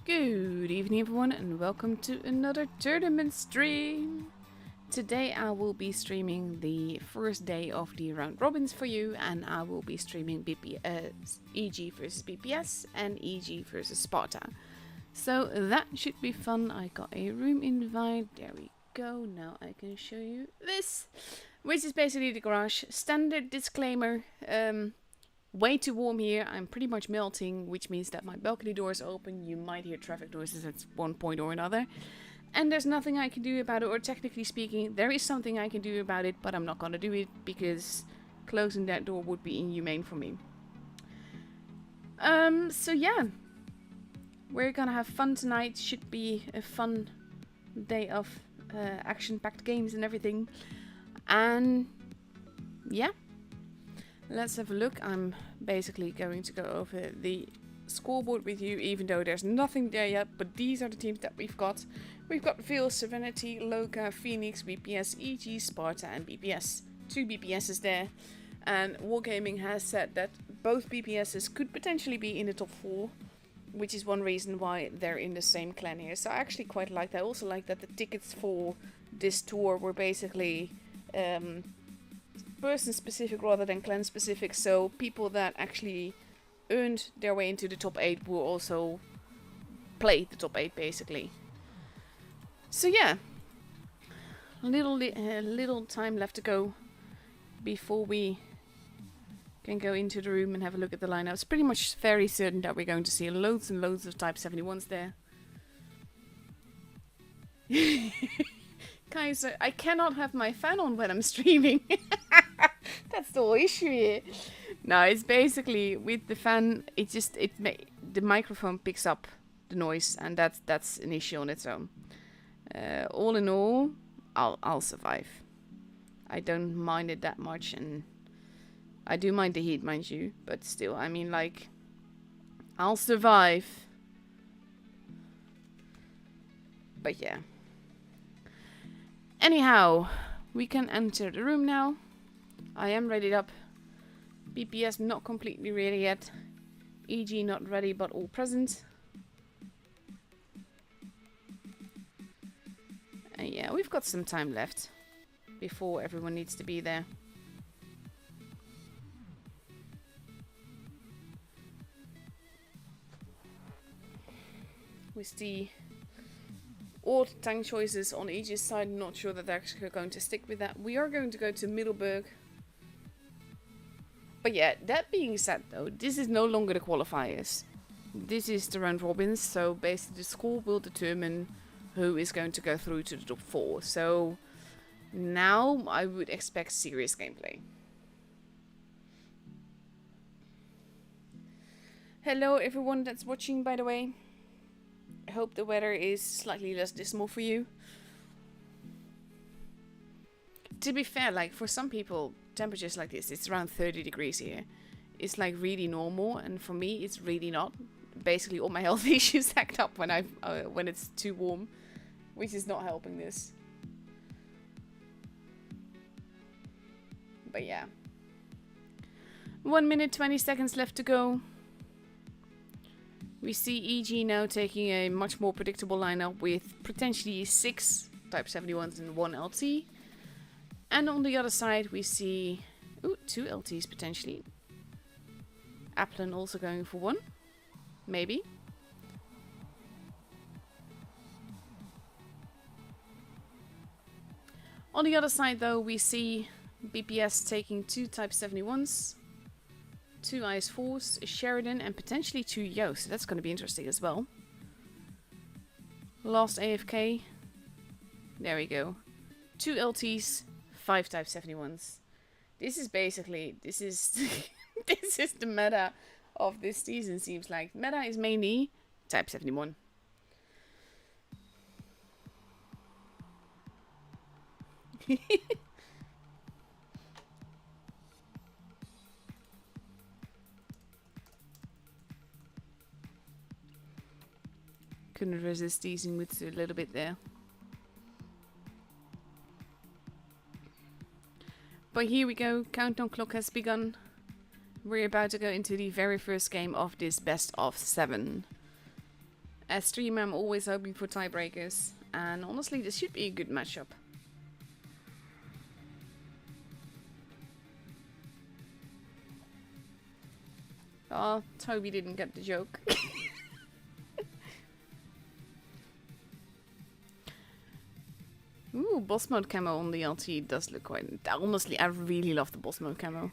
Good evening everyone and welcome to another tournament stream. Today I will be streaming the first day of the round robins for you, and I will be streaming EG versus BPS and EG versus Sparta. So that should be fun. I got a room invite, there we go. Now I can show you this, which is basically the garage. Standard disclaimer, way too warm here. I'm pretty much melting, which means that my balcony door is open. You might hear traffic noises at one point or another. And there's nothing I can do about it, or technically speaking, there is something I can do about it, but I'm not gonna do it because closing that door would be inhumane for me. So yeah. We're gonna have fun tonight. Should be a fun day of action-packed games and everything. And yeah. Let's have a look. I'm basically going to go over the scoreboard with you, even though there's nothing there yet, but these are the teams that we've got. We've got Veil, Serenity, Loka, Phoenix, BPS, EG, Sparta and BPS. 2 BPSs there. And Wargaming has said that both BPSs could potentially be in the top 4, which is one reason why they're in the same clan here. So I actually quite like that. I also like that the tickets for this tour were basically person specific rather than clan specific, so people that actually earned their way into the top 8 will also play the top 8 basically. So yeah, little time left to go before we can go into the room and have a look at the lineup. It's pretty much very certain that we're going to see loads and loads of Type 71s there. Kaiser, I cannot have my fan on when I'm streaming. That's the whole issue here. No, it's basically with the fan, the microphone picks up the noise, and that's an issue on its own. All in all, I'll survive. I don't mind it that much, and I do mind the heat, mind you, but still, I mean, like, I'll survive. But yeah. Anyhow, we can enter the room now. I am readied up. BPS not completely ready yet. EG not ready but all present. And yeah, we've got some time left before everyone needs to be there. With the odd tank choices on each side, not sure that they're actually going to stick with that. We are going to go to Middelburg. But yeah, that being said though, this is no longer the qualifiers. This is the round robins, so basically the score will determine who is going to go through to the top 4. So now I would expect serious gameplay. Hello everyone that's watching, by the way. I hope the weather is slightly less dismal for you. To be fair, like for some people, temperatures like this, it's around 30 degrees here. It's like really normal, and for me, it's really not. Basically, all my health issues stacked up when it's too warm, which is not helping this. But yeah, 1 minute 20 seconds left to go. We see EG now taking a much more predictable lineup with potentially 6 Type 71s and 1 LT. And on the other side we see 2 LTs potentially. Applin also going for 1. Maybe. On the other side though we see BPS taking 2 Type 71s. 2 IS4s, a Sheridan, and potentially 2 Yoast. That's going to be interesting as well. Last AFK. There we go. 2 LTs, 5 Type 71s. This is basically, this is the meta of this season, seems like. Meta is mainly Type 71. Couldn't resist teasing with a little bit there. But here we go, countdown clock has begun. We're about to go into the very first game of this best of 7. As streamer, I'm always hoping for tiebreakers, and honestly, this should be a good matchup. Oh, Toby didn't get the joke. Ooh, boss mode camo on the LT does look quite... Honestly, I really love the boss mode camo.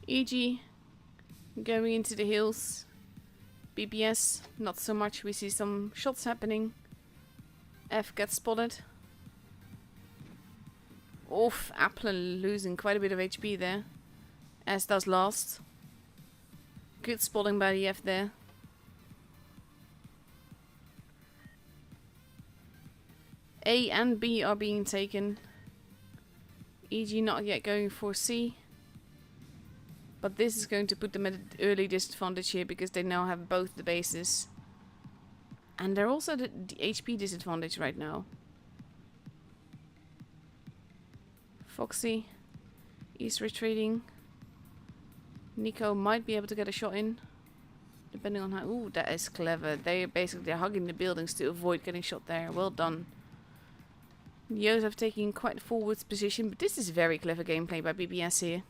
EG going into the hills. BPS, not so much. We see some shots happening. F gets spotted. Oof, Applin losing quite a bit of HP there. As does Last. Good spotting by the F there. A and B are being taken. EG not yet going for C. But this is going to put them at an early disadvantage here because they now have both the bases. And they're also the HP disadvantage right now. Foxy is retreating. Nico might be able to get a shot in. Depending on how... Ooh, that is clever. They're hugging the buildings to avoid getting shot there. Well done. Joseph taking quite a forward position, but this is very clever gameplay by BBS here.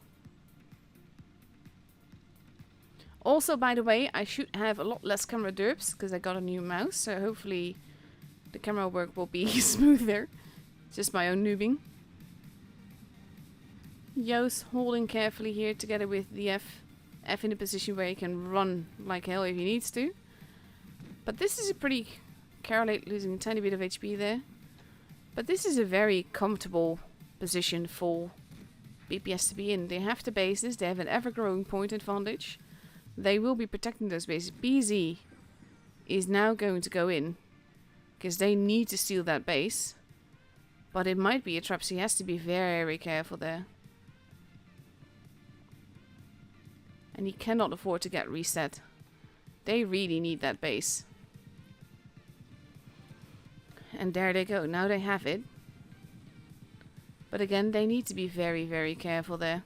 Also, by the way, I should have a lot less camera derps because I got a new mouse, so hopefully the camera work will be smoother. Just my own noobing. Jos holding carefully here together with the F. F in a position where he can run like hell if he needs to. But this is a pretty... Carolate losing a tiny bit of HP there. But this is a very comfortable position for BPS to be in. They have the bases, they have an ever-growing point advantage. They will be protecting those bases. BZ is now going to go in because they need to steal that base. But it might be a trap, so he has to be very careful there. And he cannot afford to get reset. They really need that base. And there they go. Now they have it. But again, they need to be very careful there.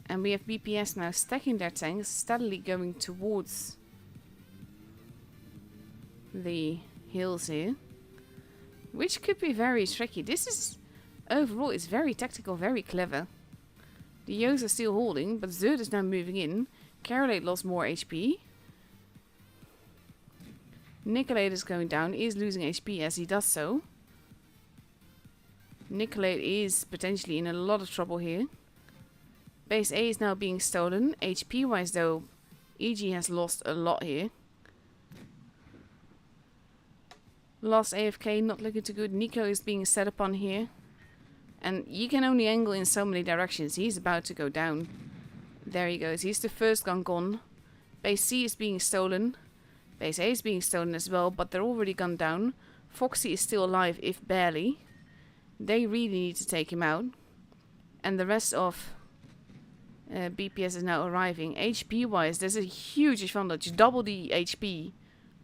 And we have BPS now stacking their tanks, steadily going towards the hills here. Which could be very tricky. This is, overall, is very tactical, very clever. The Yos are still holding, but Zerd is now moving in. Carolate lost more HP. Nicolate is going down, is losing HP as he does so. Nicolate is potentially in a lot of trouble here. Base A is now being stolen. HP wise though, EG has lost a lot here. Lost AFK, not looking too good. Nico is being set upon here. And you can only angle in so many directions. He's about to go down. There he goes. He's the first gun gone. Base C is being stolen. Base A is being stolen as well, but they're already gone down. Foxy is still alive, if barely. They really need to take him out. And the rest of BPS is now arriving. HP wise, there's a huge advantage. Double the HP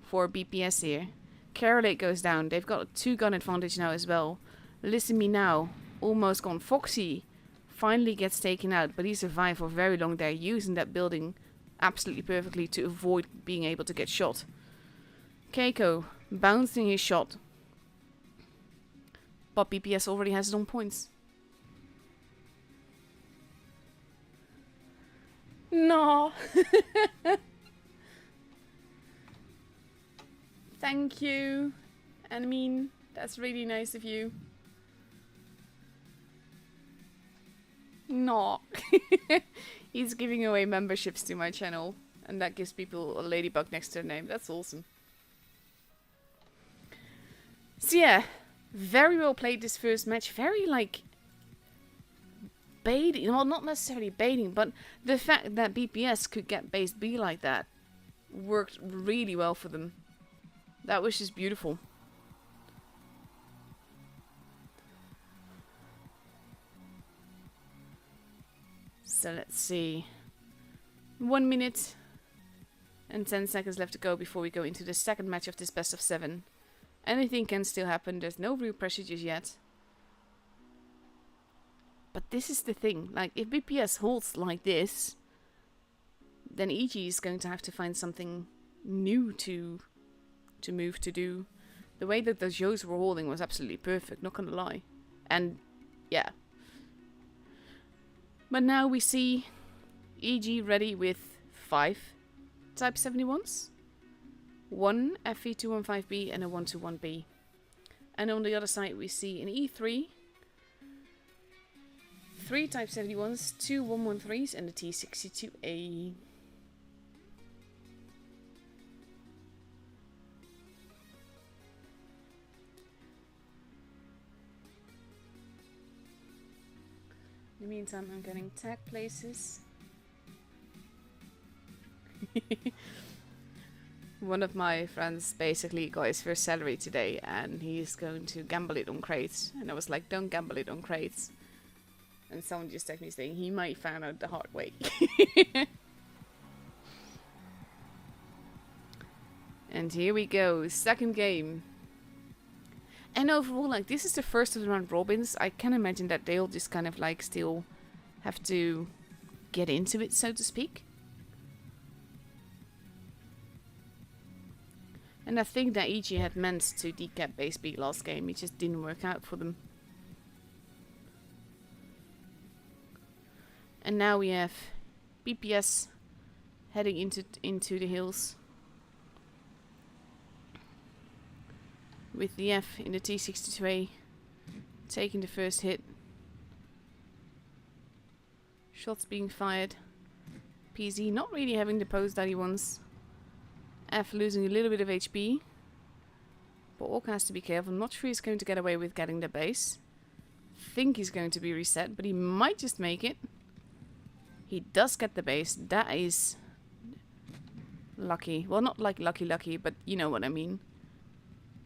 for BPS here. Carolate goes down. They've got a 2-gun advantage now as well. Listen me now. Almost gone. Foxy finally gets taken out, but he survived for very long there, using that building absolutely perfectly to avoid being able to get shot. Keiko bouncing his shot. But BPS already has it on points. No. Thank you. And I mean, that's really nice of you. No. He's giving away memberships to my channel. And that gives people a ladybug next to their name. That's awesome. So yeah, very well played this first match. Very like baiting. Well, not necessarily baiting, but the fact that BPS could get base B like that worked really well for them. That was just beautiful. So let's see. 1 minute and 10 seconds left to go before we go into the second match of this best of 7. Anything can still happen. There's no real pressure just yet. But this is the thing, like if BPS holds like this, then EG is going to have to find something new to move to do. The way that the Joes were holding was absolutely perfect, not gonna lie. And yeah. But now we see EG ready with 5 Type 71s. 1 FE215B and a 121B. And on the other side we see an E3, 3 Type 71s, 2 113s and a T62A. In the meantime, I'm getting tag places. One of my friends basically got his first salary today and he's going to gamble it on crates. And I was like, don't gamble it on crates. And someone just texted me saying he might find out the hard way. And here we go, second game. And overall, like, this is the first of the round robins. I can imagine that they'll just kind of like still have to get into it, so to speak. And I think that EG had meant to decap base B last game. It just didn't work out for them. And now we have BPS heading into the hills. With the F in the T62A taking the first hit. Shots being fired. PZ not really having the pose that he wants. F losing a little bit of HP. But Orca has to be careful. I'm not sure he's going to get away with getting the base. Think he's going to be reset, but he might just make it. He does get the base. That is lucky. Well, not like lucky, but you know what I mean.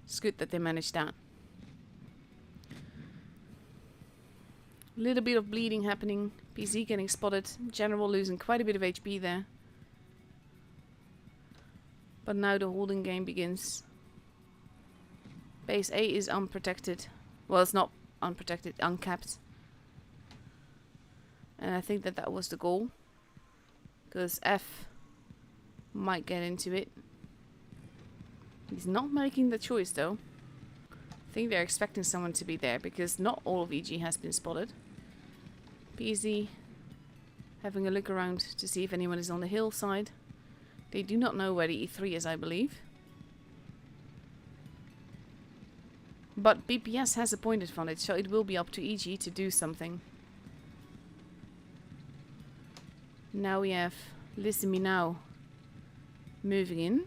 It's good that they managed that. A little bit of bleeding happening. PZ getting spotted. General losing quite a bit of HP there. But now the holding game begins. Base A is unprotected. Well, it's not unprotected, uncapped. And I think that was the goal. Because F might get into it. He's not making the choice though. I think they're expecting someone to be there because not all of EG has been spotted. PZ having a look around to see if anyone is on the hillside. They do not know where the E3 is, I believe. But BPS has a point advantage, so it will be up to EG to do something. Now we have Listen Me Now moving in.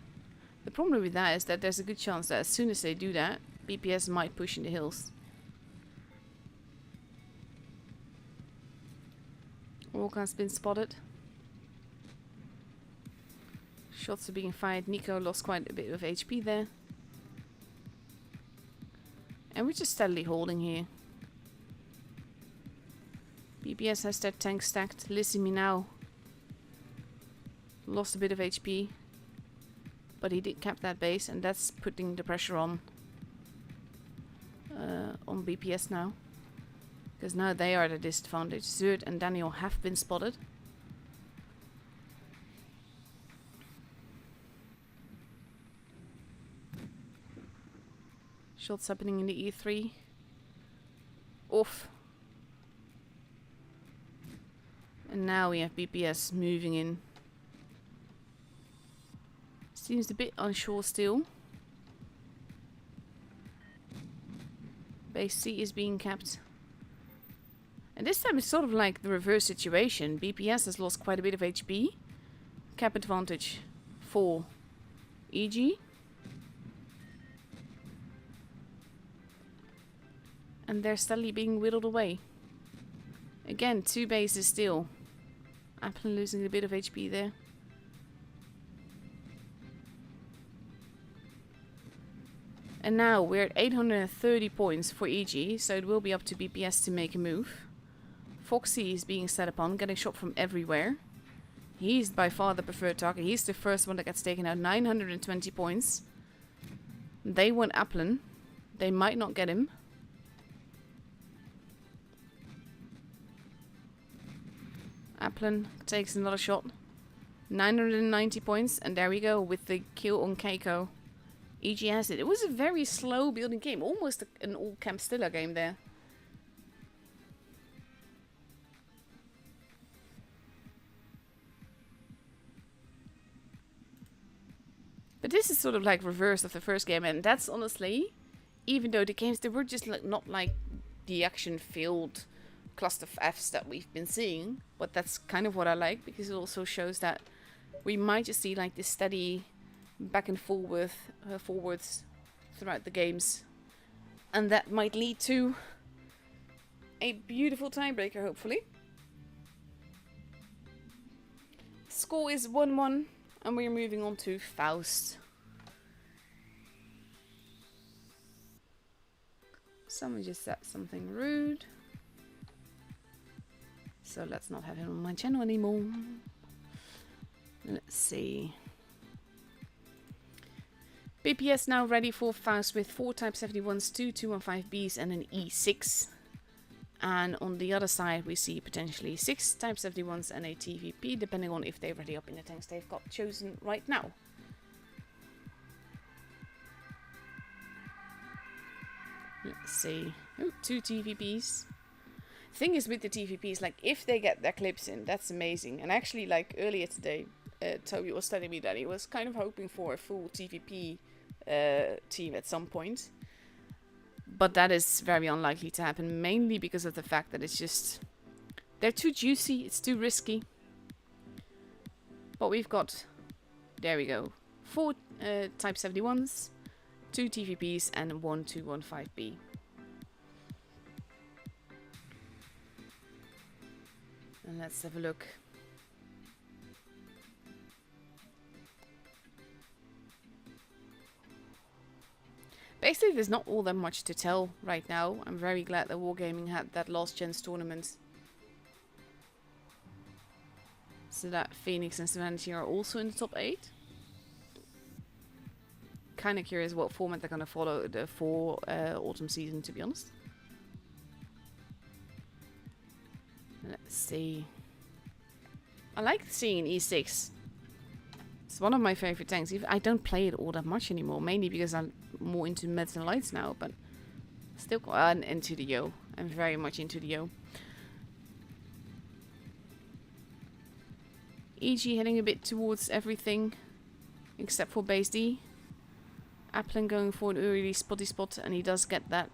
The problem with that is that there's a good chance that as soon as they do that, BPS might push in the hills. Orca's been spotted. Shots are being fired. Nico lost quite a bit of HP there. And we're just steadily holding here. BPS has their tank stacked. Listen Me Now lost a bit of HP. But he did cap that base, and that's putting the pressure on BPS now. Because now they are at a disadvantage. Zerd and Daniel have been spotted. Shots happening in the E3. Off. And now we have BPS moving in. Seems a bit unsure still. Base C is being capped. And this time it's sort of like the reverse situation. BPS has lost quite a bit of HP. Cap advantage for EG. And they're steadily being whittled away. Again, 2 bases still. Applin losing a bit of HP there. And now we're at 830 points for EG, so it will be up to BPS to make a move. Foxy is being set upon, getting shot from everywhere. He's by far the preferred target. He's the first one that gets taken out. 920 points. They want Applin. They might not get him. Applin takes another shot. 990 points, and there we go with the kill on Keiko. EG has it. It was a very slow building game, almost an all Camp Stiller game there. But this is sort of like reverse of the first game, and that's honestly, even though the games, they were just like not like the action-filled cluster Fs that we've been seeing, but that's kind of what I like, because it also shows that we might just see like this steady back and forwards throughout the games, and that might lead to a beautiful tiebreaker, hopefully. Score is 1-1, and we're moving on to Faust. Someone just said something rude, so let's not have him on my channel anymore. Let's see. BPS now ready for Faust with 4 Type 71s, 2 215Bs and an E6. And on the other side we see potentially 6 Type 71s and a TVP, depending on if they're ready up in the tanks they've got chosen right now. Let's see. Oh, 2 TVPs. Thing is with the TVPs, like if they get their clips in, that's amazing. And actually, like earlier today, Toby was telling me that he was kind of hoping for a full TVP team at some point. But that is very unlikely to happen, mainly because of the fact that it's just... they're too juicy, it's too risky. But we've got... there we go. 4 Type 71s, 2 TVPs and 1 215B. And let's have a look. Basically, there's not all that much to tell right now. I'm very glad that Wargaming had that Last Chance tournament, so that Phoenix and Serenity are also in the top 8. Kind of curious what format they're going to follow for autumn season, to be honest. Let's see. I like seeing E6. It's one of my favorite tanks. I don't play it all that much anymore, mainly because I'm more into Meds and Lights now, but still into the Yo. I'm very much into the Yo. EG heading a bit towards everything except for base D. Applin going for an early spotty spot, and he does get that.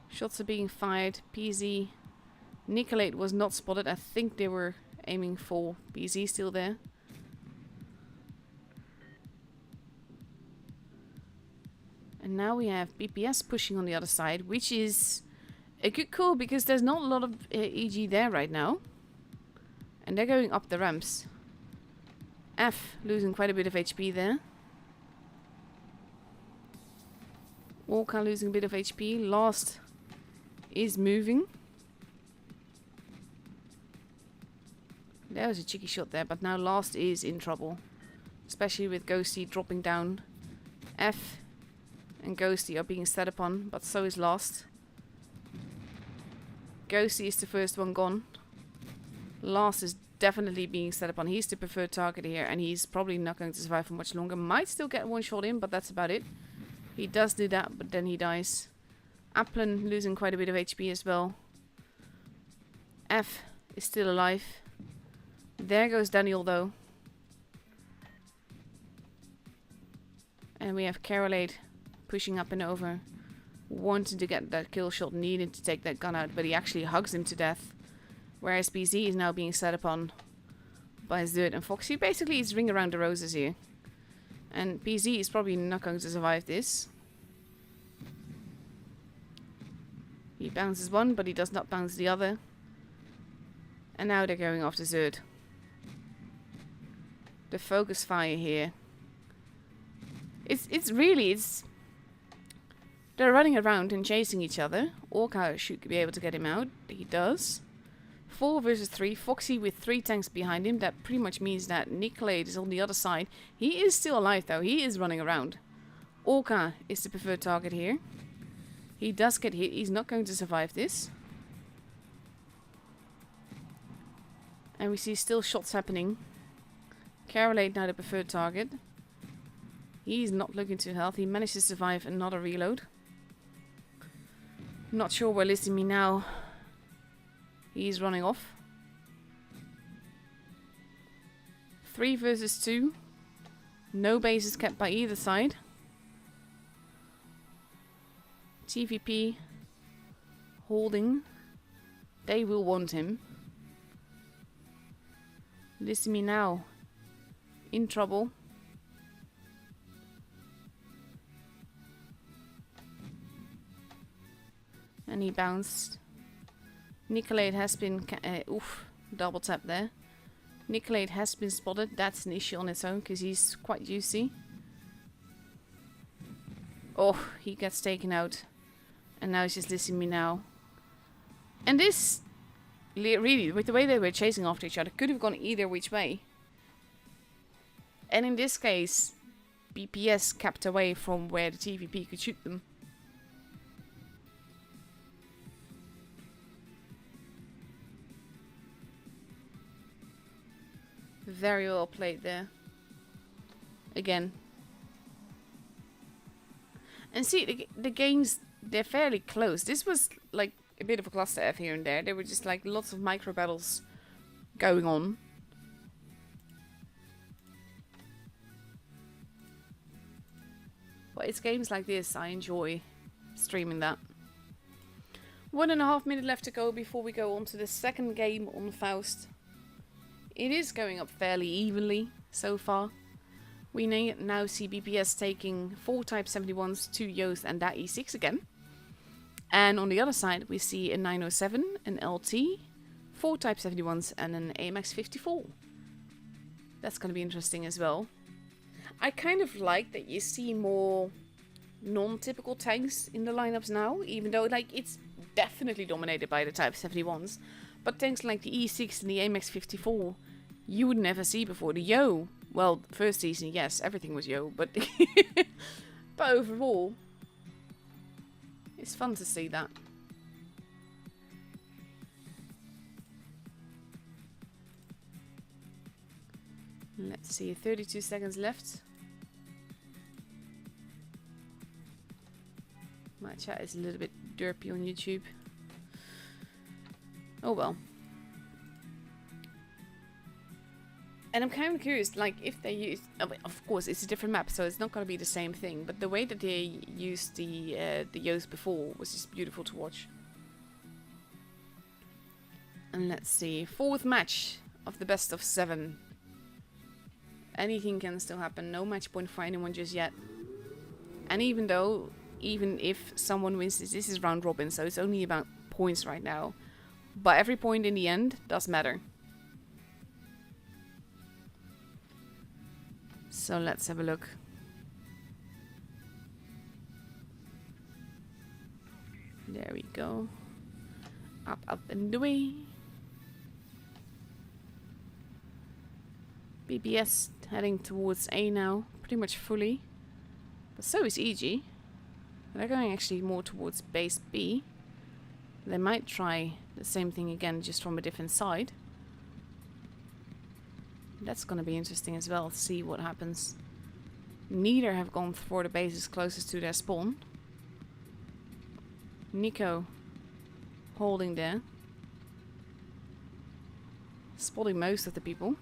Shots are being fired. PZ. Nicolate was not spotted. I think they were aiming for PZ still there. And now we have BPS pushing on the other side, which is a good call because there's not a lot of EG there right now. And they're going up the ramps. F losing quite a bit of HP there. Orca losing a bit of HP. Last is moving. There was a cheeky shot there, but now Last is in trouble. Especially with Ghosty dropping down. F and Ghosty are being set upon, but so is Last. Ghosty is the first one gone. Last is definitely being set upon. He's the preferred target here, and he's probably not going to survive for much longer. Might still get one shot in, but that's about it. He does do that, but then he dies. Applin losing quite a bit of HP as well. F is still alive. There goes Daniel though. And we have Carolade pushing up and over. Wanting to get that kill shot, needing to take that gun out, but he actually hugs him to death. Whereas BZ is now being set upon by Zerd and Foxy. Basically, it's ring around the roses here. And BZ is probably not going to survive this. He bounces one, but he does not bounce the other. And now they're going after Zerd. The focus fire here. It's really they're running around and chasing each other. Orca should be able to get him out. He does. 4 versus 3. Foxy with 3 tanks behind him. That pretty much means that Nicolade is on the other side. He is still alive though. He is running around. Orca is the preferred target here. He does get hit. He's not going to survive this. And we see still shots happening. Carolade now the preferred target. He's not looking too healthy. He managed to survive another reload. Not sure where Lizzie Me now. He's running off. 3 versus 2. No bases kept by either side. TVP holding. They will want him. Listen me now. In trouble. And he bounced. Nicolade has been... double tap there. Nicolade has been spotted. That's an issue on its own because he's quite juicy. Oh, he gets taken out. And now he's just listening me now. And this, really, with the way they were chasing after each other, could have gone either which way. And in this case, BPS kept away from where the TVP could shoot them. Very well played there. Again. And see, the games, they're fairly close. This was like a bit of a cluster F here and there. There were just like lots of micro battles going on. But it's games like this I enjoy streaming that. 1.5 minutes left to go before we go on to the second game on Faust. It is going up fairly evenly so far. We now see BPS taking 4 Type 71s, 2 Yoast and that E6 again. And on the other side we see a 907, an LT, 4 Type 71s and an AMX 54. That's going to be interesting as well. I kind of like that you see more non-typical tanks in the lineups now, even though like it's definitely dominated by the Type 71s. But tanks like the E6 and the AMX 54 you would never see before. The Yo, well, first season, yes, everything was Yo, but but overall, it's fun to see that. Let's see, 32 seconds left. My chat is a little bit derpy on YouTube. Oh well. And I'm kind of curious, like, if they use... of course, it's a different map, so it's not going to be the same thing. But the way that they used the Yoast before was just beautiful to watch. And let's see. 4th match of the best of 7. Anything can still happen. No match point for anyone just yet. And even if someone wins this is round robin, so it's only about points right now. But every point in the end does matter. So let's have a look. There we go. Up, up and away. BBS heading towards A now, pretty much fully. But so is EG. They're going actually more towards base B. They might try the same thing again, just from a different side. That's going to be interesting as well, see what happens. Neither have gone for the bases closest to their spawn. Nico holding there. Spotting most of the people.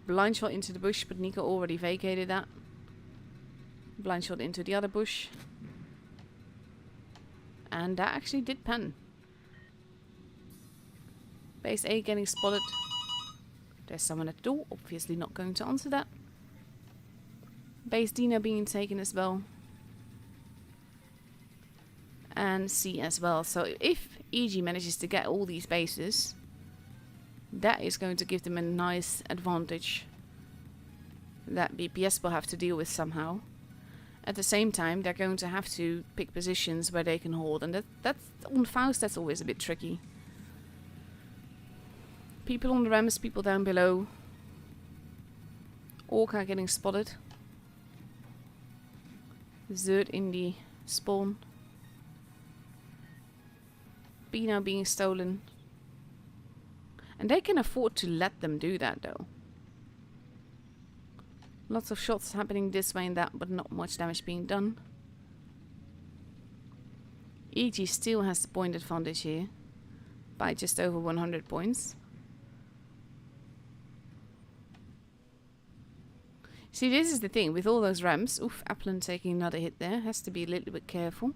Blind shot into the bush, but Nico already vacated that. Blind shot into the other bush. And that actually did pen. Base A getting spotted. There's someone at the door, obviously not going to answer that. Base D now being taken as well. And C as well. So if EG manages to get all these bases, that is going to give them a nice advantage that BPS will have to deal with somehow. At the same time, they're going to have to pick positions where they can hold, and that's on Faust, that's always a bit tricky. People on the ramps, people down below. Orca getting spotted. Zerd in the spawn. B now being stolen. And they can afford to let them do that though. Lots of shots happening this way and that, but not much damage being done. EG still has the point advantage here by just over 100 points. See, this is the thing with all those ramps. Oof, Applin taking another hit there. Has to be a little bit careful.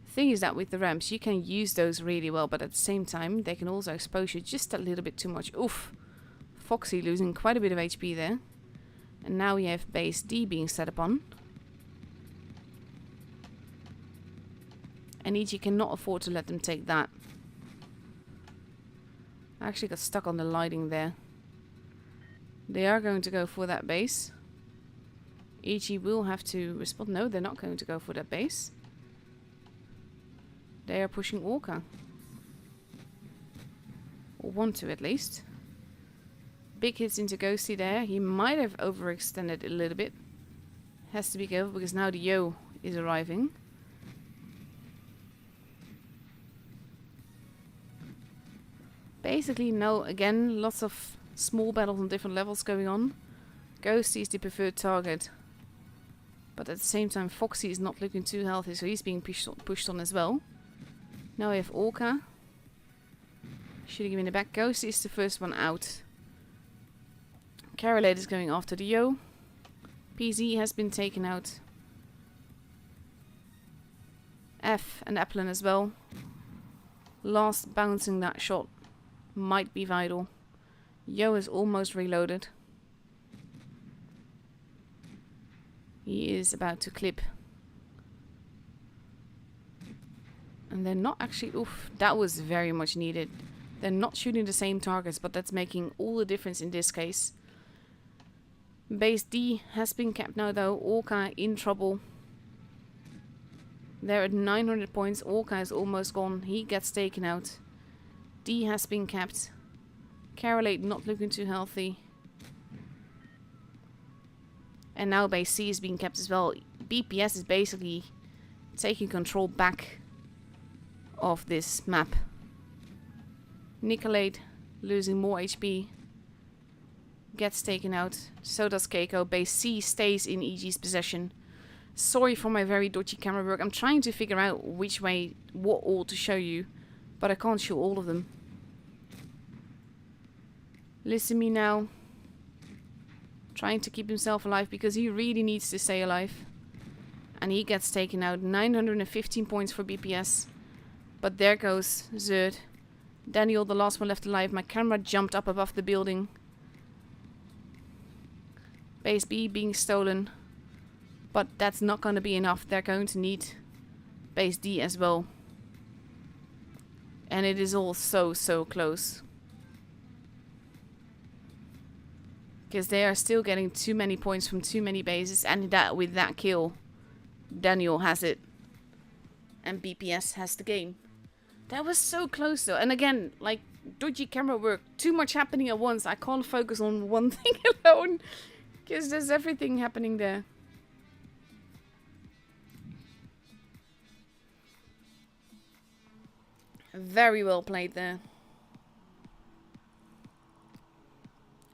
Thing is that with the ramps you can use those really well, but at the same time they can also expose you just a little bit too much. Oof, Foxy losing quite a bit of HP there. And now we have base D being set upon. And EG cannot afford to let them take that. I actually got stuck on the lighting there. They are going to go for that base. EG will have to respond. No, they're not going to go for that base. They are pushing Orca. Or want to at least. Big hits into Ghosty there. He might have overextended a little bit. Has to be careful because now the Yo is arriving. Basically, no, again, lots of small battles on different levels going on. Ghosty is the preferred target. But at the same time, Foxy is not looking too healthy, so he's being pushed on as well. Now we have Orca. Shooting him in the back. Ghosty is the first one out. Carolade is going after the Yo. PZ has been taken out. F and Applin as well. Last bouncing that shot might be vital. Yo is almost reloaded. He is about to clip. And they're not actually... Oof, that was very much needed. They're not shooting the same targets, but that's making all the difference in this case. Base D has been capped now though. Orca in trouble. They're at 900 points. Orca is almost gone. He gets taken out. D has been capped. Carolade not looking too healthy. And now base C is being kept as well. BPS is basically taking control back of this map. Nicolade losing more HP. Gets taken out. So does Keiko. Base C stays in EG's possession. Sorry for my very dodgy camera work. I'm trying to figure out which way, what all to show you. But I can't show all of them. Listen me now. Trying to keep himself alive because he really needs to stay alive. And he gets taken out. 915 points for BPS. But there goes Zerd. Daniel, the last one left alive. My camera jumped up above the building. Base B being stolen. But that's not going to be enough. They're going to need base D as well. And it is all so close. Because they are still getting too many points from too many bases. And that with that kill, Daniel has it. And BPS has the game. That was so close though. And again, like, dodgy camera work. Too much happening at once. I can't focus on one thing alone. Because there's everything happening there. Very well played there.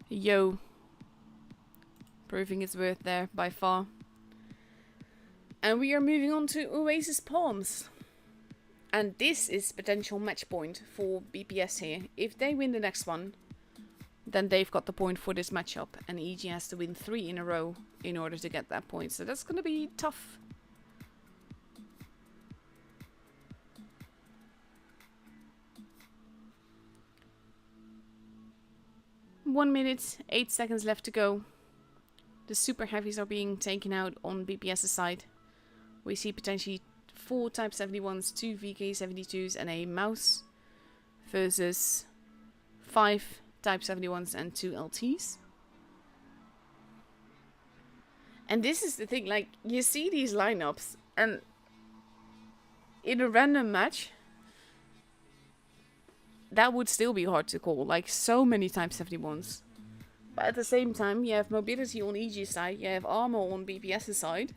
Yo. Proving its worth there by far. And we are moving on to Oasis Palms. And this is potential match point for BPS here. If they win the next one, then they've got the point for this matchup. And EG has to win 3 in a row in order to get that point. So that's going to be tough. One minute, 8 seconds left to go. The super heavies are being taken out on BPS's side. We see potentially 4 Type 71s, 2 VK72s and a mouse versus 5 Type 71s and 2 LTs. And this is the thing, like, you see these lineups and in a random match, that would still be hard to call, like so many Type 71s. But at the same time, you have mobility on EG's side, you have armor on BPS's side.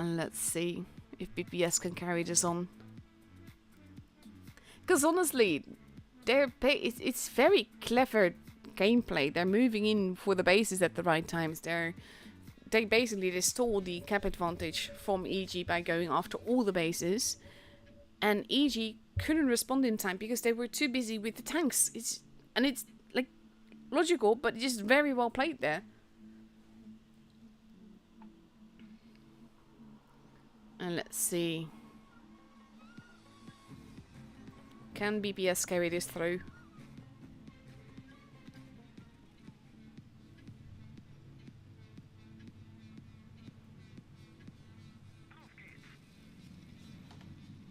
And let's see if BPS can carry this on. Because honestly, it's very clever gameplay. They're moving in for the bases at the right times. They basically stole the cap advantage from EG by going after all the bases. And EG couldn't respond in time because they were too busy with the tanks. It's like logical, but just very well played there. And let's see. Can BPS carry this through?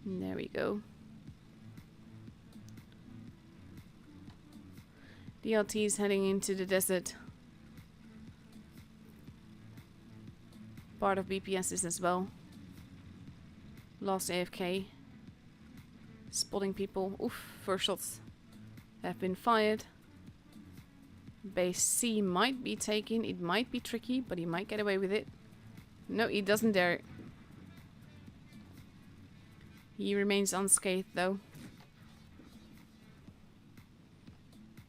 There we go. DLT is heading into the desert. Part of BPS is as well. Lost AFK. Spotting people. Oof, first shots have been fired. Base C might be taken. It might be tricky, but he might get away with it. No, he doesn't dare. He remains unscathed though.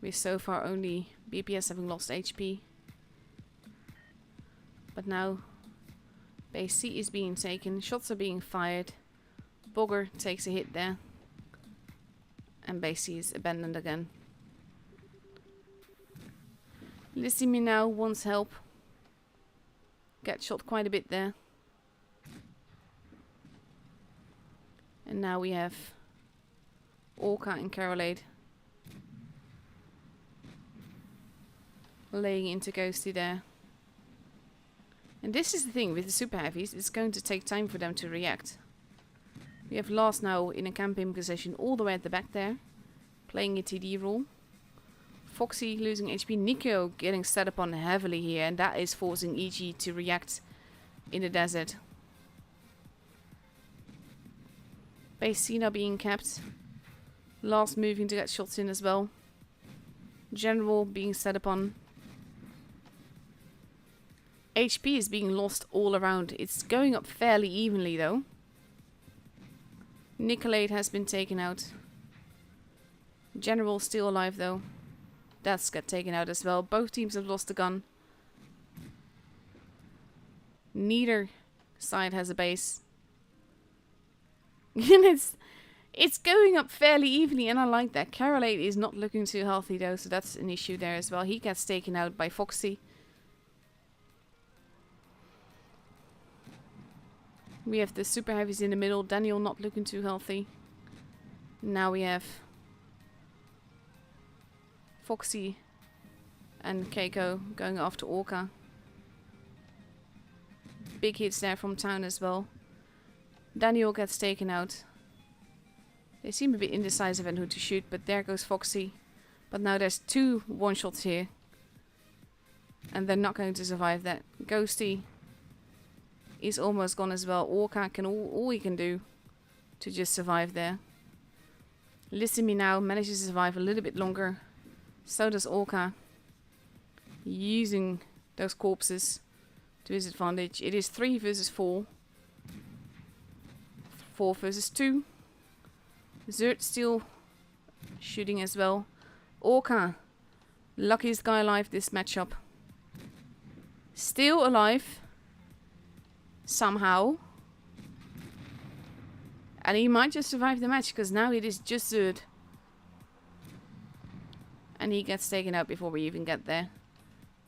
With so far only BPS having lost HP. But now base C is being taken. Shots are being fired. Bogger takes a hit there. And base C is abandoned again. Lissimi now wants help. Gets shot quite a bit there. And now we have Orca and Carolade laying into Ghosty there. And this is the thing with the super heavies, it's going to take time for them to react. We have Last now in a camping position all the way at the back there, playing a TD role. Foxy losing HP, Nico getting set upon heavily here, and that is forcing EG to react in the desert. Base C now being kept. Last moving to get shots in as well. General being set upon. HP is being lost all around. It's going up fairly evenly though. Nicolade has been taken out. General still alive though. That's got taken out as well. Both teams have lost a gun. Neither side has a base. And it's going up fairly evenly, and I like that. Carolade is not looking too healthy though, so that's an issue there as well. He gets taken out by Foxy. We have the super heavies in the middle. Daniel not looking too healthy. Now we have Foxy and Keiko going after Orca. Big hits there from town as well. Daniel gets taken out. They seem a bit indecisive on who to shoot, but there goes Foxy. But now there's two one-shots here. And they're not going to survive that. Ghosty is almost gone as well. Orca can all he can do to just survive there. Lissimi now manages to survive a little bit longer. So does Orca. Using those corpses to his advantage. It is 3 versus 4. 4 versus 2. Zert still shooting as well. Orca, luckiest guy alive this matchup. Still alive. Somehow. And he might just survive the match, because now it is just Zert. And he gets taken out before we even get there.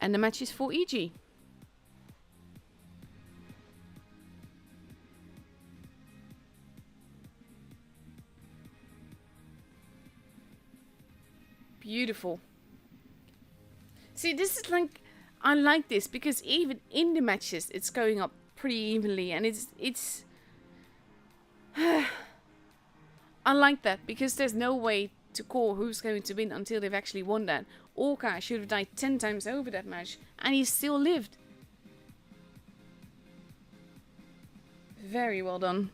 And the match is for EG. Beautiful. See, this is like, I like this because even in the matches it's going up pretty evenly, and it's I like that because there's no way to call who's going to win until they've actually won that. Orca should have died 10 times over that match and he still lived. Very well done.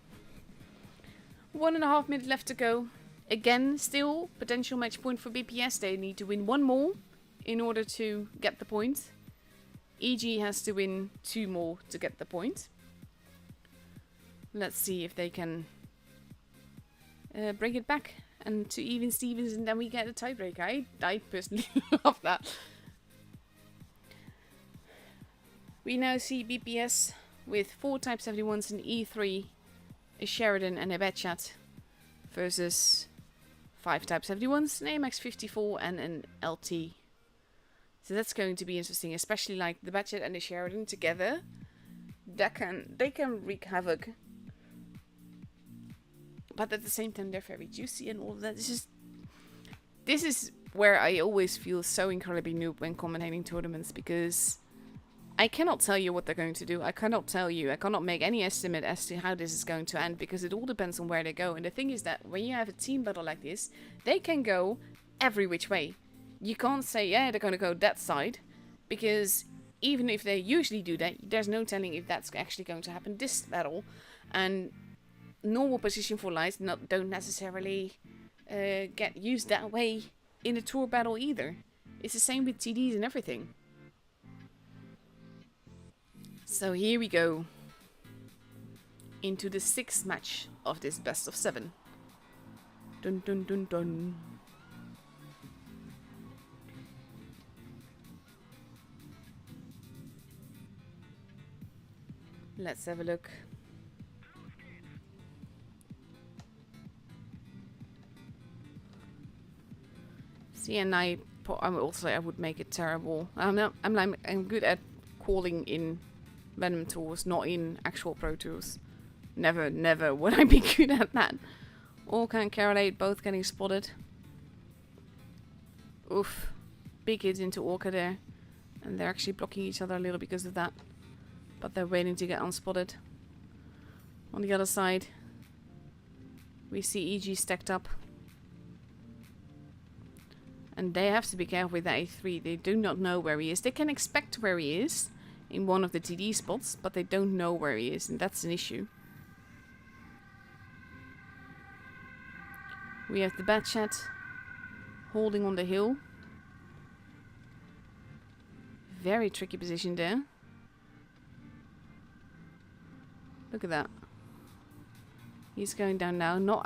1.5 minutes left to go. Again, still potential match point for BPS. They need to win 1 more in order to get the point. EG has to win 2 more to get the point. Let's see if they can bring it back and to even Stevens, and then we get a tiebreaker. I personally love that. We now see BPS with 4 Type 71s and E3, a Sheridan and a Batchat versus 5 Type 71s, an AMX54 and an LT. So that's going to be interesting, especially like the Batchat and the Sheridan together. They can wreak havoc. But at the same time, they're very juicy and all of that. This is where I always feel so incredibly noob when commentating tournaments, because I cannot tell you what they're going to do. I cannot make any estimate as to how this is going to end, because it all depends on where they go. And the thing is that when you have a team battle like this, they can go every which way. You can't say, yeah, they're going to go that side, because even if they usually do that, there's no telling if that's actually going to happen this battle. And normal position for lights don't necessarily get used that way in a tour battle either. It's the same with TDs and everything. So here we go into the 6th match of this best of 7. Dun dun dun dun. Let's have a look. See, and I would make it terrible. I'm good at calling in Venom tours, not in actual Pro Tours. Never would I be good at that. Orca and Carolate both getting spotted. Oof. Big hit into Orca there. And they're actually blocking each other a little because of that. But they're waiting to get unspotted. On the other side, we see EG stacked up. And they have to be careful with that A3. They do not know where he is. They can expect where he is in one of the TD spots, but they don't know where he is, and that's an issue. We have the Batchat holding on the hill. Very tricky position there. Look at that. He's going down now, not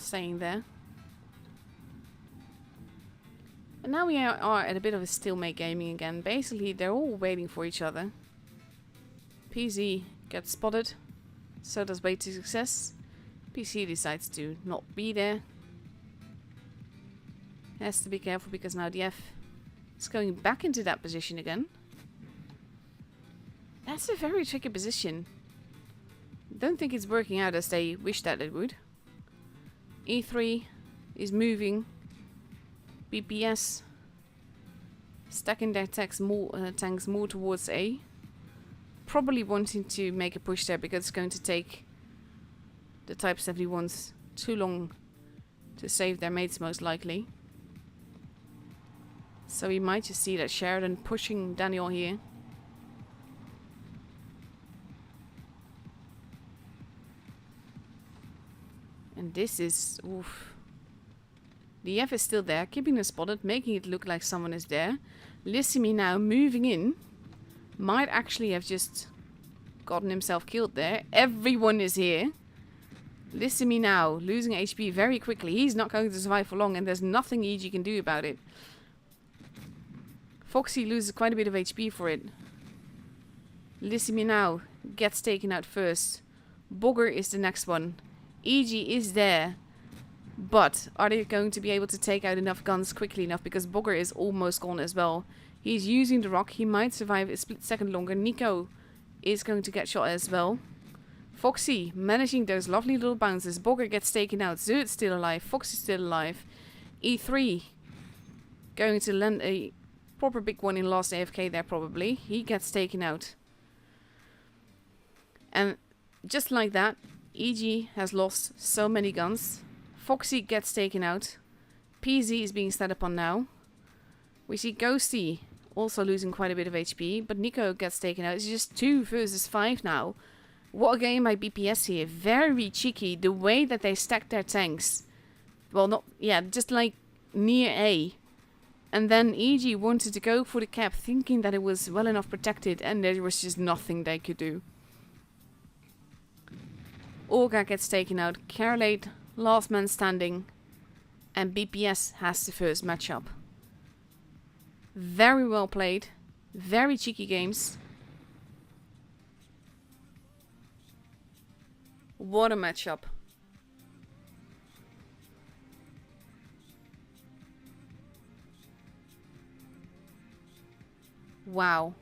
staying there. And now we are at a bit of a stalemate gaming again. Basically, they're all waiting for each other. PZ gets spotted. So does Wait to Success. PC decides to not be there. Has to be careful because now the F is going back into that position again. That's a very tricky position. Don't think it's working out as they wish that it would. E3 is moving. BPS stacking their tanks more towards A. Probably wanting to make a push there because it's going to take the Type 71s too long to save their mates most likely. So we might just see that Sheridan pushing Daniel here. And this is... oof. The F is still there, keeping it spotted, making it look like someone is there. Lissimi now moving in. Might actually have just gotten himself killed there. Everyone is here. Lissimi now losing HP very quickly. He's not going to survive for long and there's nothing EG can do about it. Foxy loses quite a bit of HP for it. Lissimi now gets taken out first. Bogger is the next one. EG is there. But are they going to be able to take out enough guns quickly enough? Because Bogger is almost gone as well. He's using the rock. He might survive a split second longer. Nico is going to get shot as well. Foxy managing those lovely little bounces. Bogger gets taken out. Zert's still alive. Foxy's still alive. E3 going to land a proper big one in last AFK there probably. He gets taken out. And just like that, EG has lost so many guns. Foxy gets taken out. PZ is being set upon now. We see Ghosty also losing quite a bit of HP, but Nico gets taken out. It's just 2 versus 5 now. What a game by BPS here. Very cheeky. The way that they stacked their tanks. Well, just like near A. And then EG wanted to go for the cap, thinking that it was well enough protected, and there was just nothing they could do. Olga gets taken out. Carolate, last man standing. And BPS has the first matchup. Very well played. Very cheeky games. What a matchup. Wow.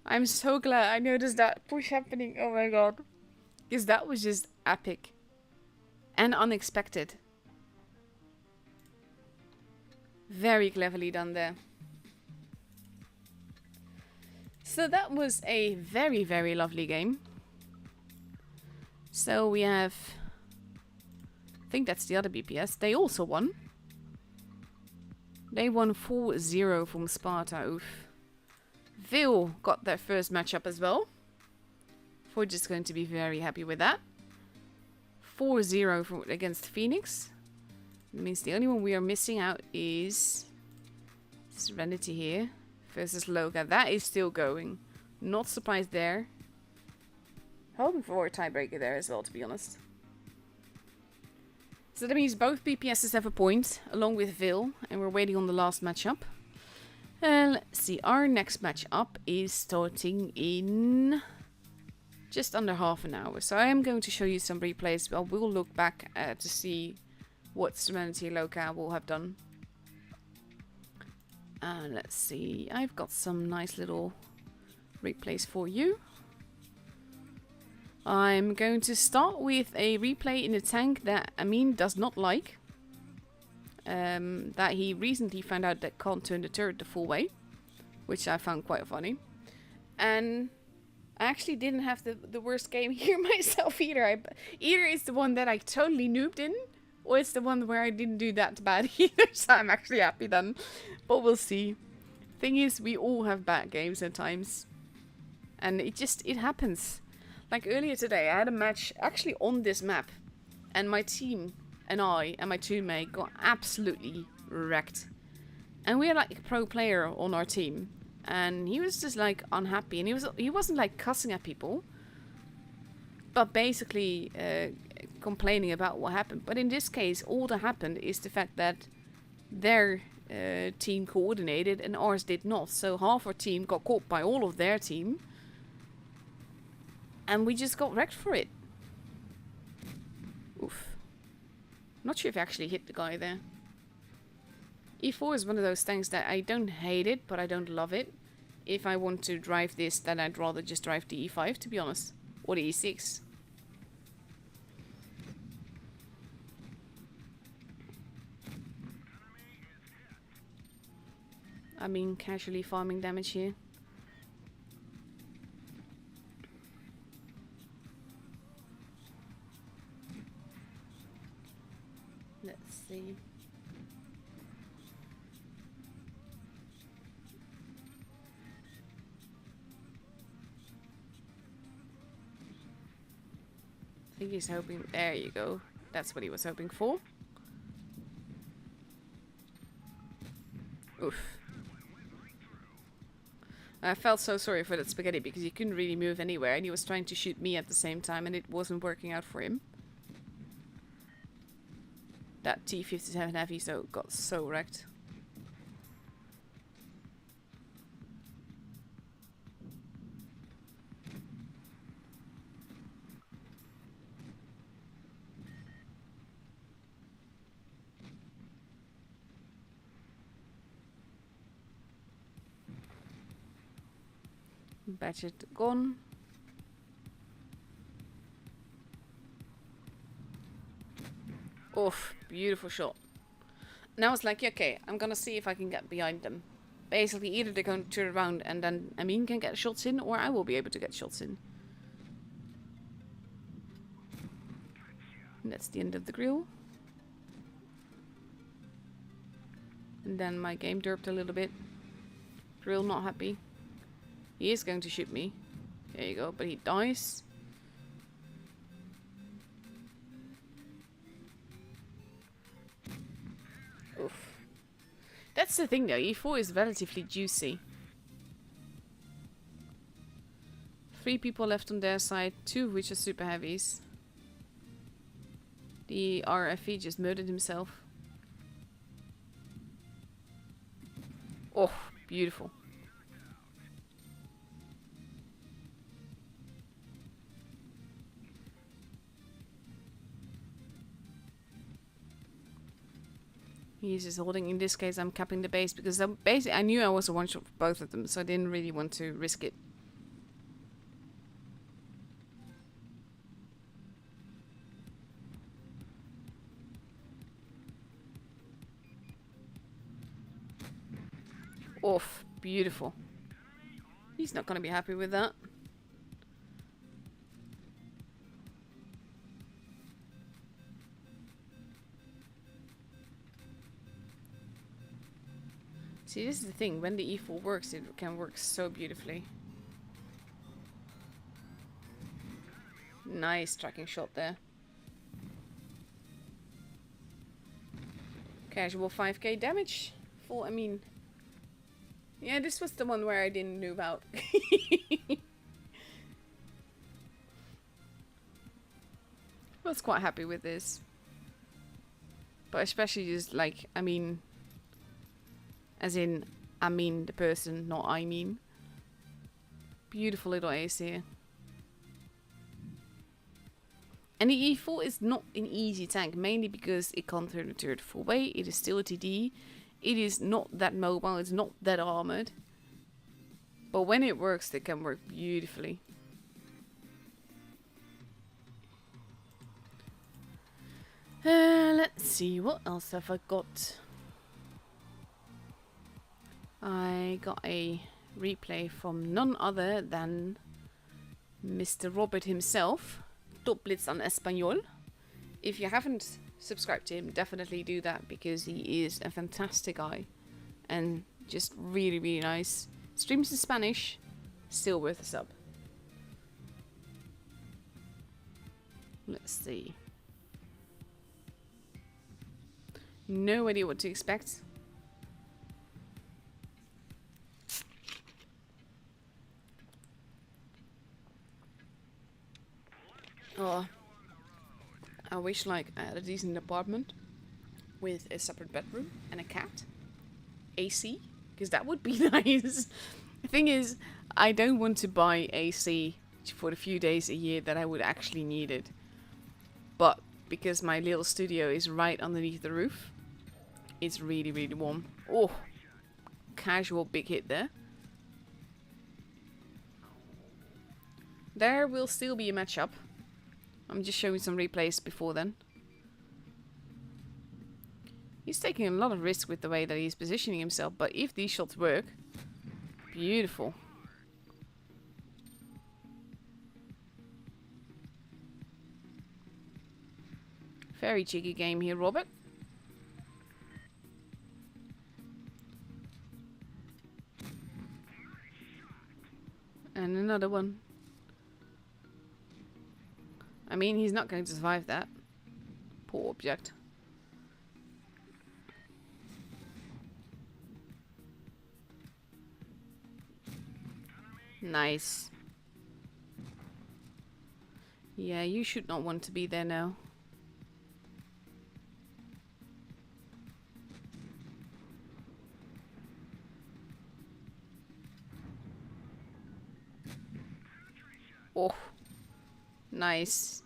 I'm so glad I noticed that push happening. Oh my god. Because that was just epic. And unexpected. Very cleverly done there. So that was a very, very lovely game. So we have... I think that's the other BPS. They also won. They won 4-0 from Sparta. Oof. Vil got their first matchup as well. We're just going to be very happy with that. 4-0 against Phoenix. That means the only one we are missing out is Serenity here versus Loga. That is still going. Not surprised there. Hoping for a tiebreaker there as well, to be honest. So that means both BPSs have a point, along with Vil, and we're waiting on the last matchup. Let's see, our next matchup is starting in just under half an hour. So I am going to show you some replays. I will look back to see what Serenity Loca will have done. Let's see, I've got some nice little replays for you. I'm going to start with a replay in a tank that Amin does not like. That he recently found out that can't turn the turret the full way. Which I found quite funny. And I actually didn't have the worst game here myself either. Either it's the one that I totally noobed in. Or it's the one where I didn't do that bad either. So I'm actually happy then. But we'll see. Thing is, we all have bad games at times. And it happens. Like earlier today, I had a match actually on this map. And my team and I and my teammate got absolutely wrecked. And we had like a pro player on our team. And he was just like unhappy. And he wasn't like cussing at people. But basically complaining about what happened. But in this case, all that happened is the fact that their team coordinated and ours did not. So half our team got caught by all of their team. And we just got wrecked for it. Oof. Not sure if I actually hit the guy there. E4 is one of those things that I don't hate it, but I don't love it. If I want to drive this, then I'd rather just drive the E5, to be honest. Or the E6. I mean, casually farming damage here. Let's see. I think he's hoping... There you go. That's what he was hoping for. Oof. I felt so sorry for that spaghetti because he couldn't really move anywhere and he was trying to shoot me at the same time and it wasn't working out for him. That T-57 Heavy got so wrecked. Badget gone. Oof, beautiful shot. Now it's like, okay, I'm gonna see if I can get behind them. Basically, either they're going to turn around and then Amin can get shots in, or I will be able to get shots in. And that's the end of the grill. And then my game derped a little bit. Grill not happy. He is going to shoot me. There you go, but he dies. Oof. That's the thing though, E4 is relatively juicy. 3 people left on their side, 2 of which are super heavies. The RFE just murdered himself. Oh, beautiful. He's just holding. In this case, I'm capping the base because basically I knew I was a one-shot for both of them, so I didn't really want to risk it. Oof, beautiful. He's not going to be happy with that. See, this is the thing. When the E4 works, it can work so beautifully. Nice tracking shot there. Casual 5k damage. Full, I mean... Yeah, this was the one where I didn't noob out. Was quite happy with this. But especially just like, I mean... As in, I mean the person, not I mean. Beautiful little ace here. And the E4 is not an easy tank, mainly because it can't turn the turret full way. It is still a TD. It is not that mobile, it's not that armored. But when it works, it can work beautifully. Let's see, what else have I got? I got a replay from none other than Mr. Robert himself. Blitz en Español. If you haven't subscribed to him, definitely do that because he is a fantastic guy and just really, really nice. Streams in Spanish, still worth a sub. Let's see. No idea what to expect. Oh, I wish like I had a decent apartment with a separate bedroom and a cat, AC, because that would be nice. The thing is, I don't want to buy AC for the few days a year that I would actually need it. But because my little studio is right underneath the roof, it's really, really warm. Oh, casual big hit there. There will still be a matchup. I'm just showing some replays before then. He's taking a lot of risk with the way that he's positioning himself, but if these shots work, beautiful. Very cheeky game here, Robert. And another one. I mean, he's not going to survive that. Poor object. Nice. Yeah, you should not want to be there now. Oh, nice.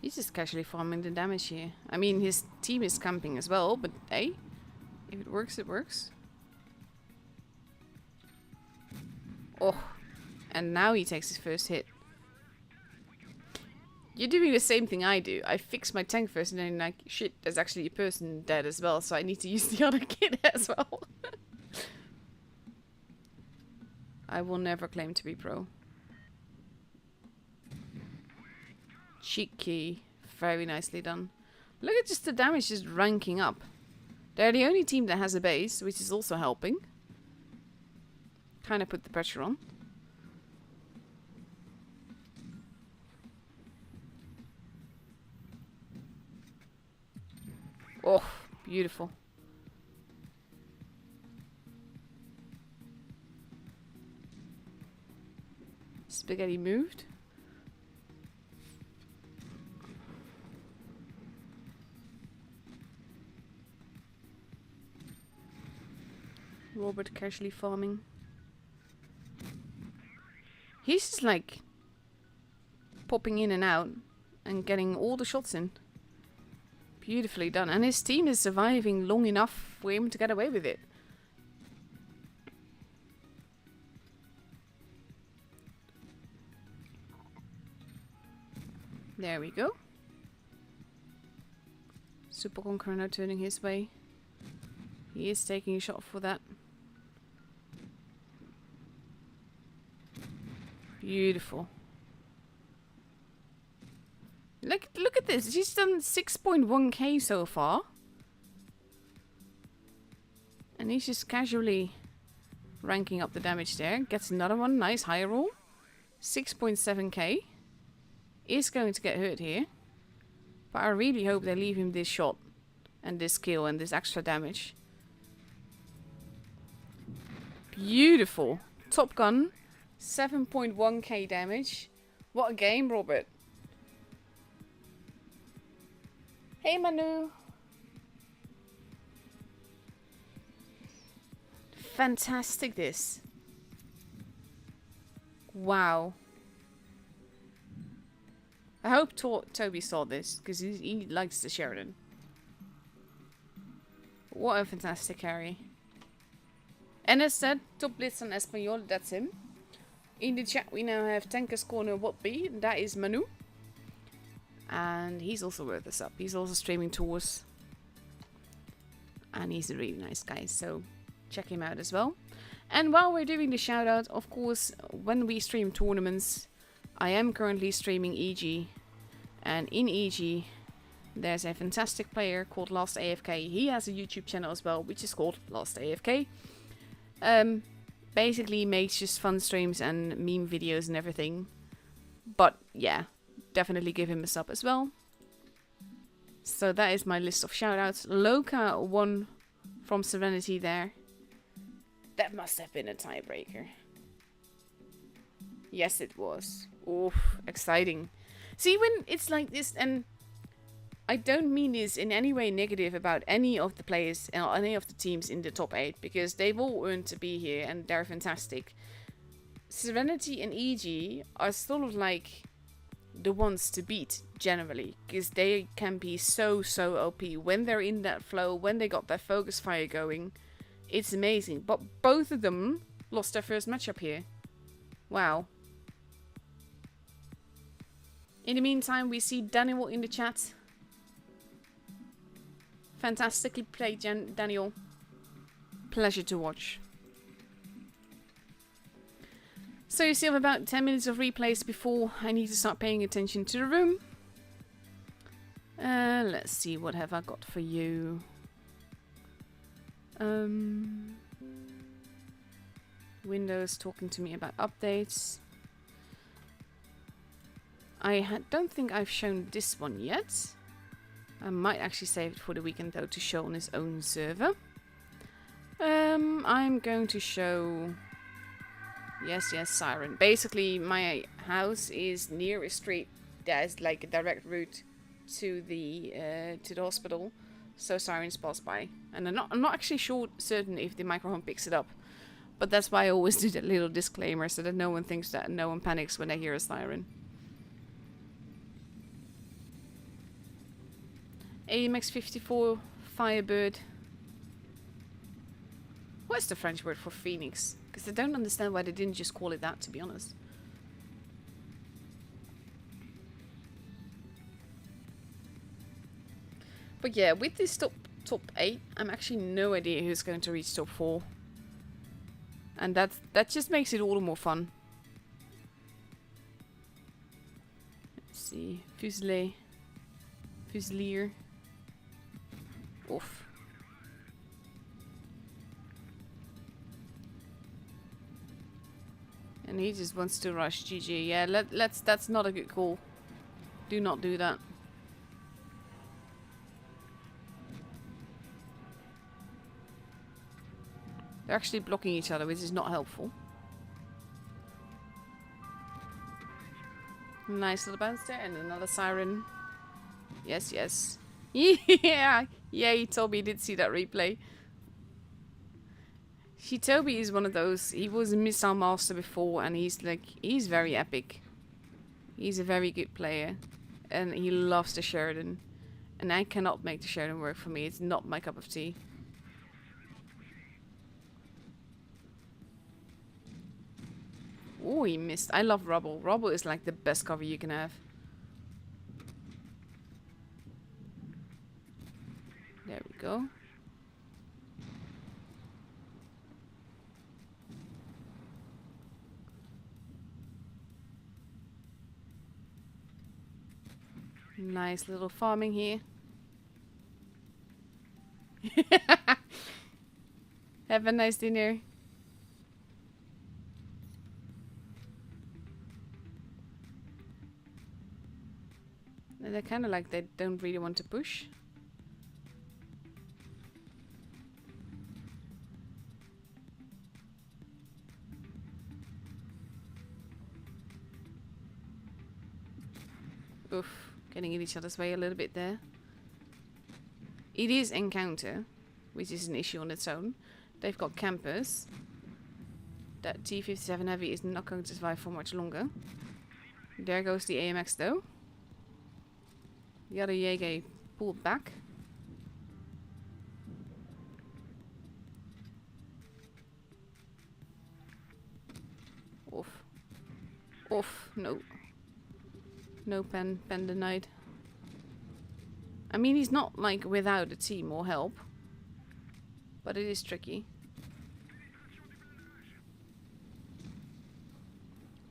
He's just casually farming the damage here. I mean, his team is camping as well, but hey, if it works, it works. Oh, and now he takes his first hit. You're doing the same thing I do. I fix my tank first and then like, shit, there's actually a person dead as well, so I need to use the other kit as well. I will never claim to be pro. Cheeky. Very nicely done. Look at just the damage just ranking up. They're the only team that has a base, which is also helping. Kind of put the pressure on. Beautiful. Spaghetti moved. Robert casually farming. He's just like popping in and out and getting all the shots in. Beautifully done. And his team is surviving long enough for him to get away with it. There we go. Super Conqueror now turning his way. He is taking a shot for that. Beautiful. Look at this. She's done 6.1k so far. And he's just casually ranking up the damage there. Gets another one. Nice high roll. 6.7k. Is going to get hurt here. But I really hope they leave him this shot. And this kill and this extra damage. Beautiful. Top Gun. 7.1k damage. What a game, Robert. Hey, Manu. Fantastic, this. Wow. I hope Toby saw this, because he likes the Sheridan. What a fantastic carry. And as said, top Blitz on Espanol, that's him. In the chat we now have Tanker's Corner What Be, that is Manu. And he's also worth us up. He's also streaming tours. And he's a really nice guy, so check him out as well. And while we're doing the shout out, of course, when we stream tournaments, I am currently streaming EG. And in EG, there's a fantastic player called Last AFK. He has a YouTube channel as well, which is called Last AFK. Basically makes just fun streams and meme videos and everything. But yeah, definitely give him a sub as well. So that is my list of shoutouts. Loka won from Serenity there. That must have been a tiebreaker. Yes, it was. Oof, exciting. See, when it's like this, and I don't mean this in any way negative about any of the players and any of the teams in the top 8, because they've all earned to be here and they're fantastic. Serenity and EG are sort of like the ones to beat generally, because they can be so OP when they're in that flow, when they got that focus fire going. It's amazing. But both of them lost their first matchup here. Wow. In the meantime, we see Daniel in the chat. Fantastically played, Daniel. Pleasure to watch. So you still have about 10 minutes of replays before I need to start paying attention to the room. Let's see, what have I got for you? Windows talking to me about updates. I don't think I've shown this one yet. I might actually save it for the weekend though to show on his own server. I'm going to show... Yes, Siren. Basically, my house is near a street that is like a direct route to the hospital, so sirens pass by. And I'm not actually certain if the microphone picks it up, but that's why I always do that little disclaimer so that no one thinks that no one panics when they hear a siren. AMX 54 Firebird. What's the French word for phoenix? Because I don't understand why they didn't just call it that, to be honest. But yeah, with this top 8, I'm actually no idea who's going to reach top 4. And that just makes it all the more fun. Let's see. Fusilier. Oof. And he just wants to rush GG. Yeah, that's not a good call. Do not do that. actually blocking each other, which is not helpful. Nice little bounce there, and another siren. Yes, yes. Yeah! Yay, Toby did see that replay. Toby is one of those, he was a missile master before, and he's very epic. He's a very good player. And he loves the Sheridan. And I cannot make the Sheridan work for me, it's not my cup of tea. Oh, he missed. I love Rubble. Rubble is like the best cover you can have. There we go. Nice little farming here. Have a nice dinner. And they're kind of like they don't really want to push. Oof. Getting in each other's way a little bit there. It is encounter, which is an issue on its own. They've got campers. That T-57 Heavy is not going to survive for much longer. There goes the AMX though. The other Jaeger pulled back. Off. Off. No. No pen denied. I mean, he's not like without a team or help. But it is tricky.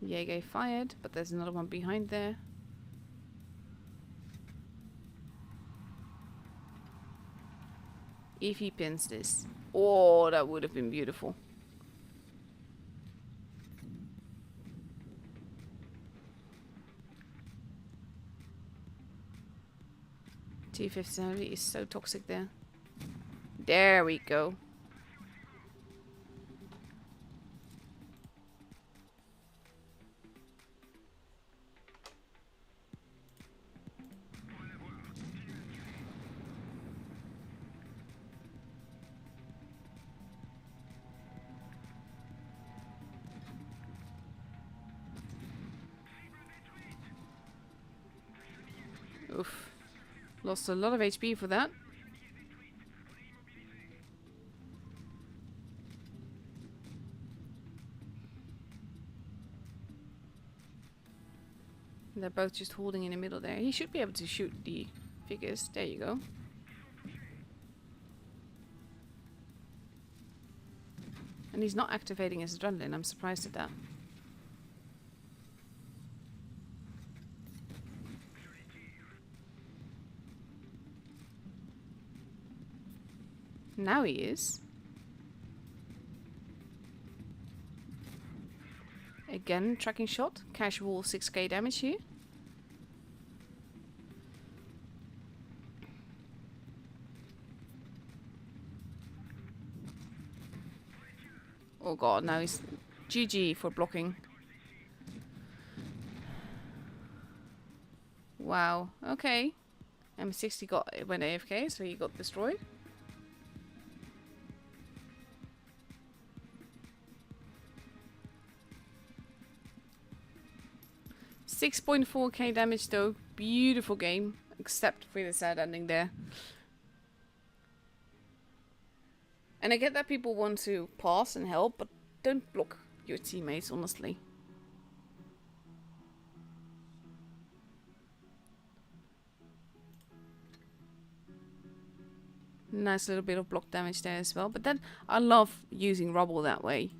Jaeger fired, but there's another one behind there. If he pins this. Oh, that would have been beautiful. T-57 is so toxic there. There we go. Oof. Lost a lot of HP for that. They're both just holding in the middle there. He should be able to shoot the figures. There you go. And he's not activating his adrenaline. I'm surprised at that. Now he is. Again, tracking shot. Casual 6k damage here. Oh god, now he's GG for blocking. Wow, okay. M60 went AFK, so he got destroyed. 6.4k damage though. Beautiful game. Except for the sad ending there. And I get that people want to pass and help, but don't block your teammates, honestly. Nice little bit of block damage there as well. But then I love using rubble that way.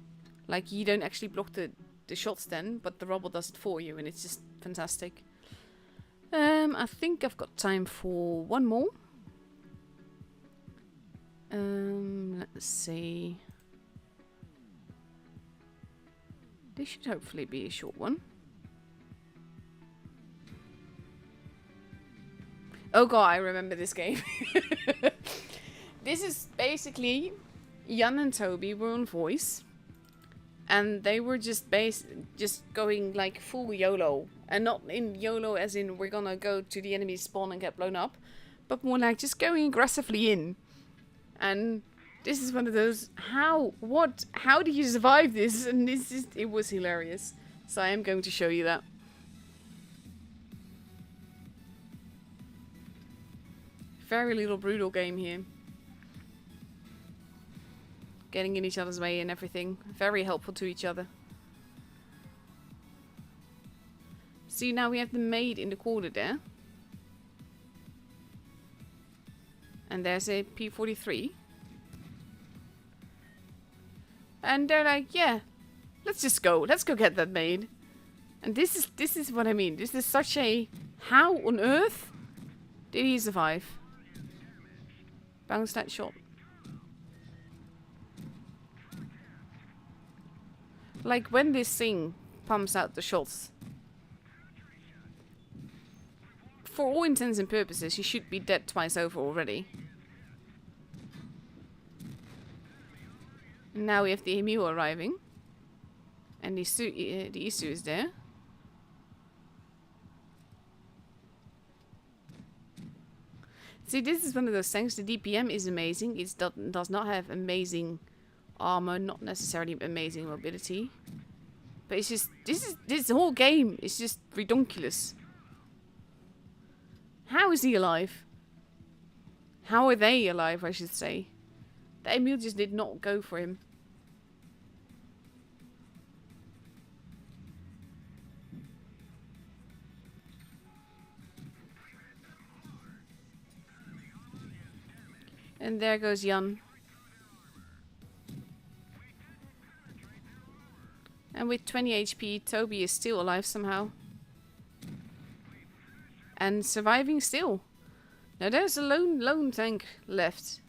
Like, you don't actually block the shots then, but the rubble does it for you, and it's just fantastic. I think I've got time for one more. Let's see. This should hopefully be a short one. Oh god, I remember this game. This is basically Jan and Toby were on voice, and they were just going like full YOLO, and not in YOLO as in we're gonna go to the enemy spawn and get blown up, but more like just going aggressively in. And this is one of those, how do you survive this? And it was hilarious. So I am going to show you that. Very little brutal game here. Getting in each other's way and everything. Very helpful to each other. See, now we have the maid in the corner there. And there's a P-43. And they're like, yeah, let's just go. Let's go get that maid. And this is what I mean. This is such a, how on earth did he survive? Bounce that shot. Like when this thing pumps out the shots, for all intents and purposes, he should be dead twice over already. And now we have the Emu arriving. And the Isu is there. See, this is one of those things. The DPM is amazing. It does not have amazing armor, not necessarily amazing mobility. But it's just, this whole game is just redonkulous. How is he alive? How are they alive, I should say? The Emil just did not go for him. And there goes Jan. And with 20 HP, Toby is still alive somehow. And surviving still. Now there's a lone tank left.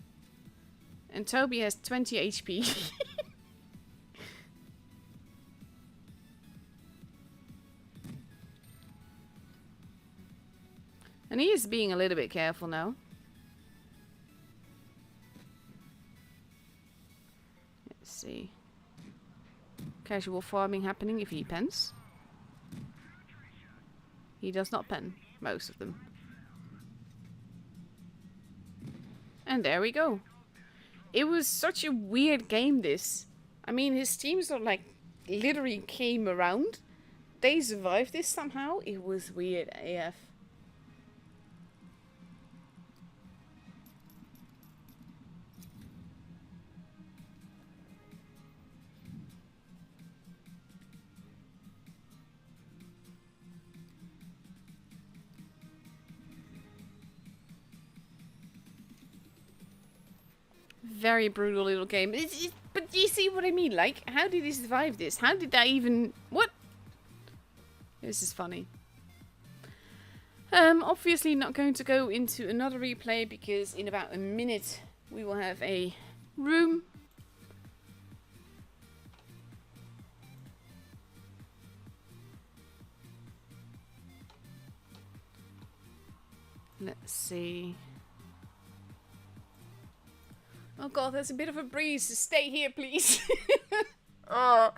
And Toby has 20 HP. And he is being a little bit careful now. Let's see. Casual farming happening if he pens. He does not pen, most of them. And there we go. It was such a weird game, this. I mean, his teams are like literally came around. They survived this somehow. It was weird AF. Very brutal little game. But do you see what I mean? Like, how did he survive this? How did I even... What? This is funny. Obviously not going to go into another replay because in about a minute we will have a room. Let's see. Oh god, there's a bit of a breeze. Stay here, please. Oh,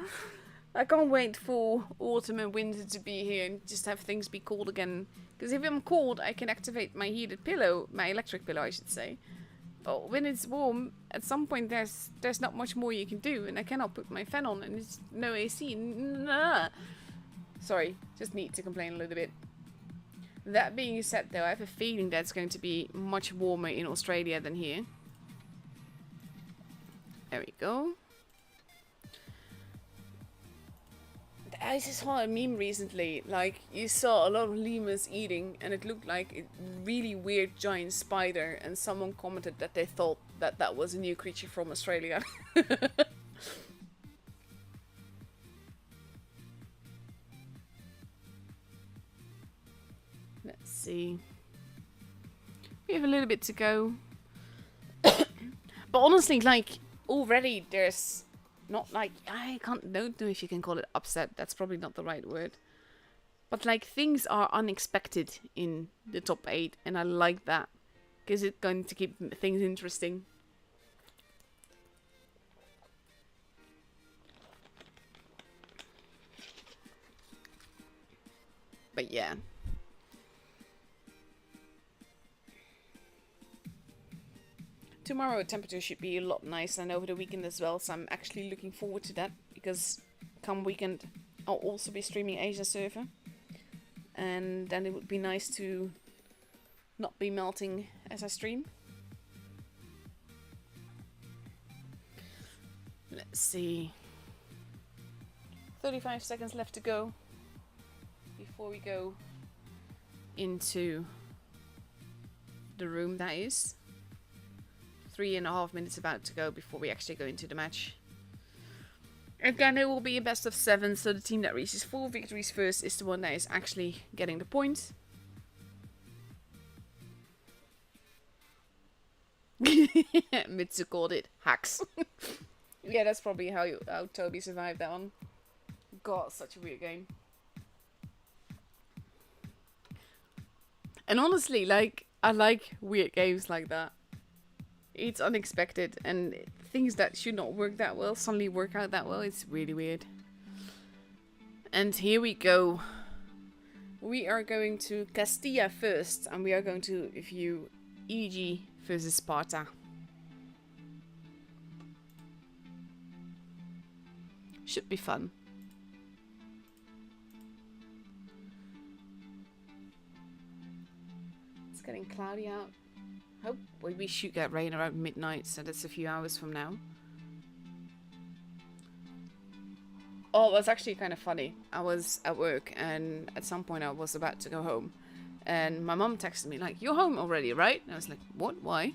I can't wait for autumn and winter to be here and just have things be cold again. Because if I'm cold, I can activate my heated pillow, my electric pillow, I should say. But when it's warm, at some point there's not much more you can do, and I cannot put my fan on, and it's no AC. Nah. Sorry, just need to complain a little bit. That being said, though, I have a feeling that it's going to be much warmer in Australia than here. There we go. I just saw a meme recently, like you saw a lot of lemurs eating and it looked like a really weird giant spider, and someone commented that they thought that that was a new creature from Australia. Let's see. We have a little bit to go. But honestly, like, already there's not like, don't know if you can call it upset. That's probably not the right word. But like, things are unexpected in the top 8, and I like that. Because it's going to keep things interesting. But yeah. Tomorrow temperature should be a lot nicer and over the weekend as well, so I'm actually looking forward to that, because come weekend I'll also be streaming Asia Surfer, and then it would be nice to not be melting as I stream. Let's see. 35 seconds left to go before we go into the room, that is. 3.5 minutes about to go before we actually go into the match. Again, it will be a best of 7, so the team that reaches 4 victories first is the one that is actually getting the point. Mitsu called it hacks. Yeah, that's probably how Toby survived that one. God, such a weird game. And honestly, like, I like weird games like that. It's unexpected, and things that should not work that well suddenly work out that well. It's really weird. And here we go. We are going to Castilla first, and we are going to view EG versus Sparta. Should be fun. It's getting cloudy out. Hope we should get rain around midnight, so that's a few hours from now. Oh, it was actually kind of funny. I was at work, and at some point I was about to go home, and my mom texted me like, "You're home already, right?" And I was like, "What? Why?"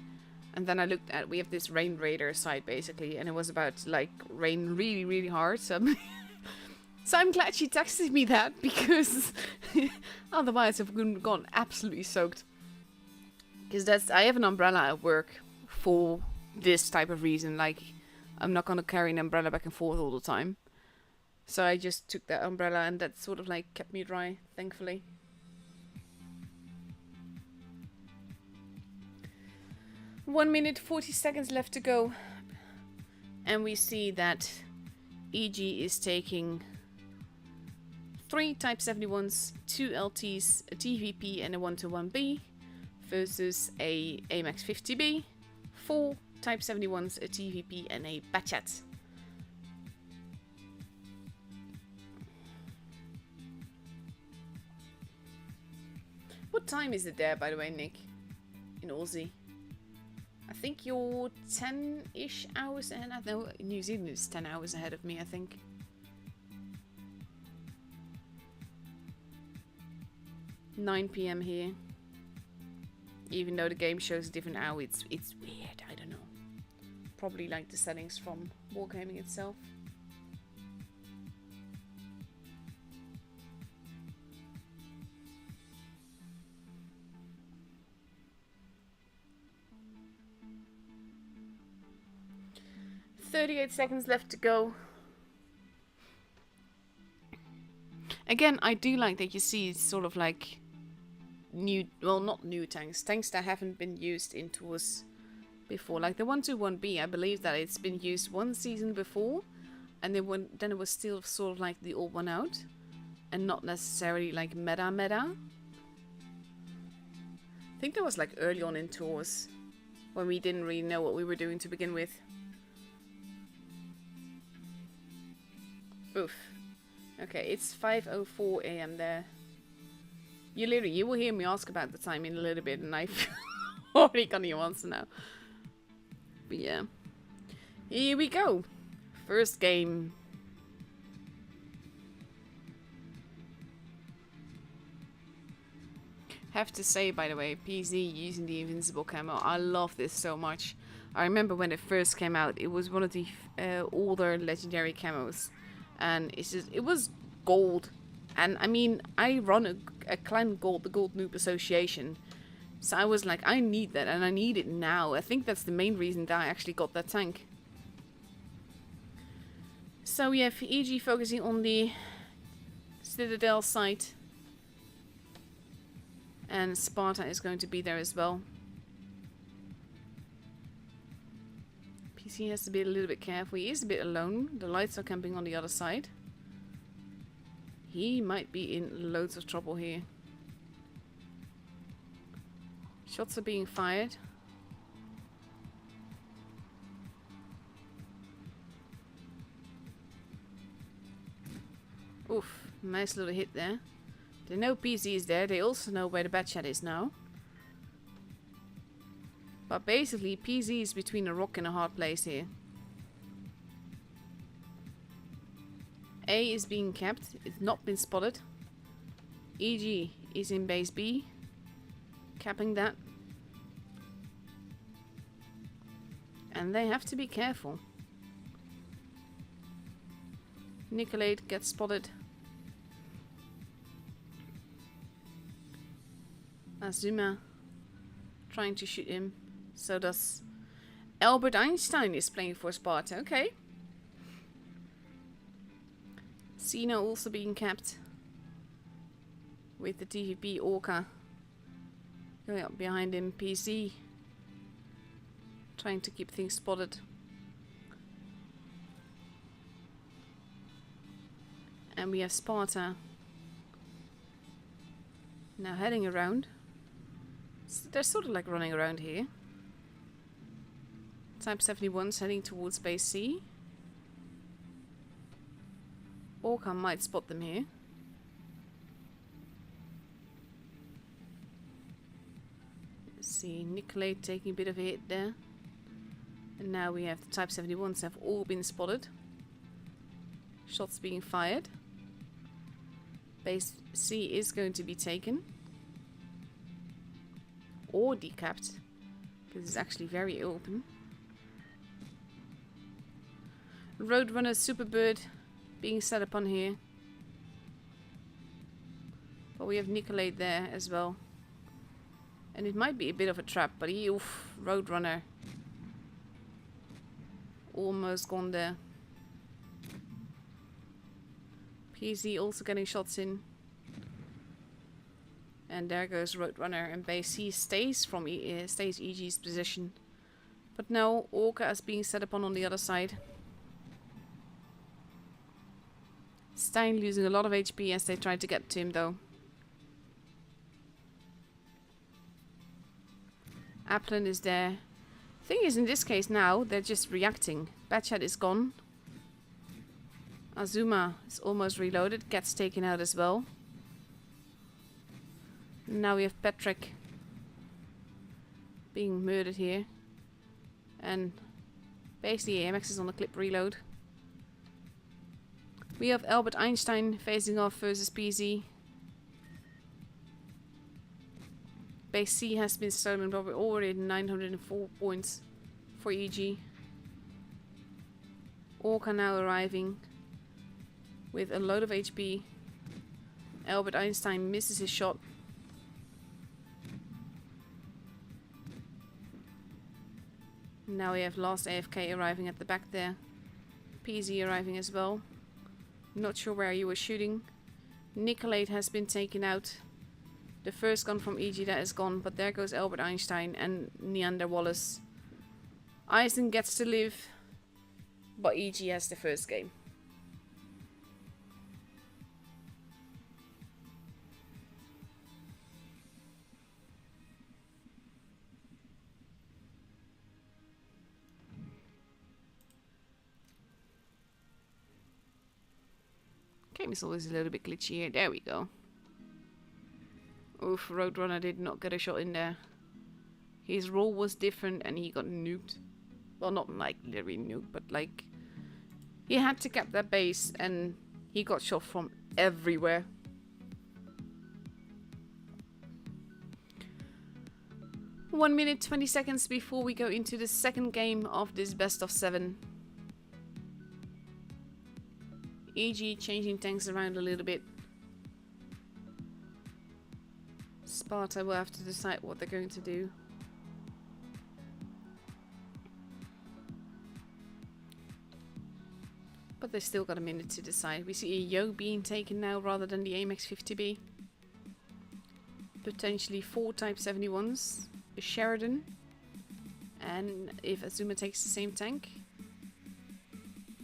And then I looked at, we have this rain radar site basically, and it was about to like rain really, really hard. So I'm glad she texted me that, because otherwise I would have gone absolutely soaked. Because I have an umbrella at work for this type of reason. Like, I'm not gonna carry an umbrella back and forth all the time. So I just took that umbrella, and that sort of like kept me dry, thankfully. One minute 40 seconds left to go, and we see that EG is taking 3 Type 71s, 2 LTs, a TVP, and a 121B. Versus a AMAX 50B, 4 Type 71s, a TVP, and a Bachat. What time is it there, by the way, Nick? In Aussie? I think you're 10-ish hours ahead. No, New Zealand is 10 hours ahead of me, I think. "9 p.m. here. Even though the game shows a different hour, it's weird. I don't know. Probably like the settings from Wargaming itself. "38 seconds left to go." Again, I do like that you see sort of like new, well, not new tanks that haven't been used in tours before. Like the 121B, I believe that it's been used one season before, and then it was still sort of like the old one out, and not necessarily like meta. I think that was like early on in tours, when we didn't really know what we were doing to begin with. Oof. Okay, it's 5:04 a.m. there. You will hear me ask about the time in a little bit, and I've already got your answer now. But yeah. Here we go. First game. Have to say, by the way, PZ using the invincible camo, I love this so much. I remember when it first came out, it was one of the older legendary camos, and it was gold. And I mean, I run a clan gold, the Gold Noob Association, so I was like, I need that, and I need it now. I think that's the main reason that I actually got that tank. So we have EG focusing on the Citadel site, and Sparta is going to be there as well. PC has to be a little bit careful. He is a bit alone. The lights are camping on the other side. He might be in loads of trouble here. Shots are being fired. Oof, nice little hit there. They know PZ is there. They also know where the Batchat is now. But basically, PZ is between a rock and a hard place here. A is being kept. It's not been spotted. EG is in base B. Capping that. And they have to be careful. Nicolate gets spotted. Azuma trying to shoot him. So does Albert Einstein is playing for Sparta. Okay. Cena also being capped. With the TVP Orca going up behind him. PC trying to keep things spotted. And we have Sparta now heading around. So they're sort of like running around here. Type 71's heading towards base C. Orca might spot them here. Let's see, Nicolate taking a bit of a hit there. And now we have the Type 71s have all been spotted. Shots being fired. Base C is going to be taken. Or decapped. Because it's actually very open. Roadrunner Superbird being set upon here. But we have Nicolate there as well. And it might be a bit of a trap, but oof, Roadrunner. Almost gone there. PZ also getting shots in. And there goes Roadrunner, and base C stays from stays EG's position. But now Orca is being set upon on the other side. Stein losing a lot of HP as they try to get to him though. Applin is there. Thing is, in this case now, they're just reacting. Batchat is gone. Azuma is almost reloaded, gets taken out as well. Now we have Patrick being murdered here. And basically AMX is on the clip reload. We have Albert Einstein facing off versus PZ. Base C has been stolen, but we're already at 904 points for EG. Orca now arriving with a load of HP. Albert Einstein misses his shot. Now we have Last AFK arriving at the back there. PZ arriving as well. Not sure where you were shooting. Nicolate has been taken out. The first gun from EG that is gone, but there goes Albert Einstein and Neander Wallace. Eisen gets to live, but EG has the first game. Game is always a little bit glitchy here. There we go. Oof, Roadrunner did not get a shot in there. His role was different and he got nuked. Well, not like literally nuked, but like... He had to cap that base and he got shot from everywhere. One minute, 20 seconds before we go into the second game of this best of 7. EG changing tanks around a little bit. Sparta will have to decide what they're going to do. But they still got a minute to decide. We see a Yo being taken now rather than the AMX 50B. Potentially 4 Type 71s. A Sheridan. And if Azuma takes the same tank.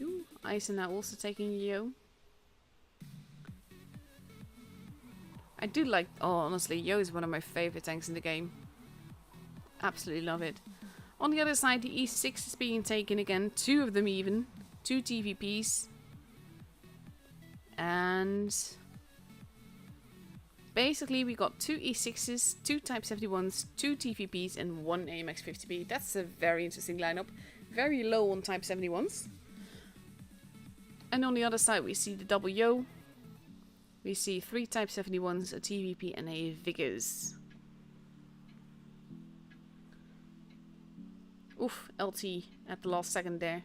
Ooh, Eisen now also taking Yo. I do like... Oh, honestly, Yo is one of my favorite tanks in the game. Absolutely love it. On the other side, the E6 is being taken again. 2 of them even. 2 TVPs. And... basically, we got 2 E6s, 2 Type 71s, 2 TVPs, and 1 AMX 50B. That's a very interesting lineup. Very low on Type 71s. And on the other side, we see the double Yo. We see 3 Type 71s, a TVP, and a Vigors. Oof, LT at the last second there.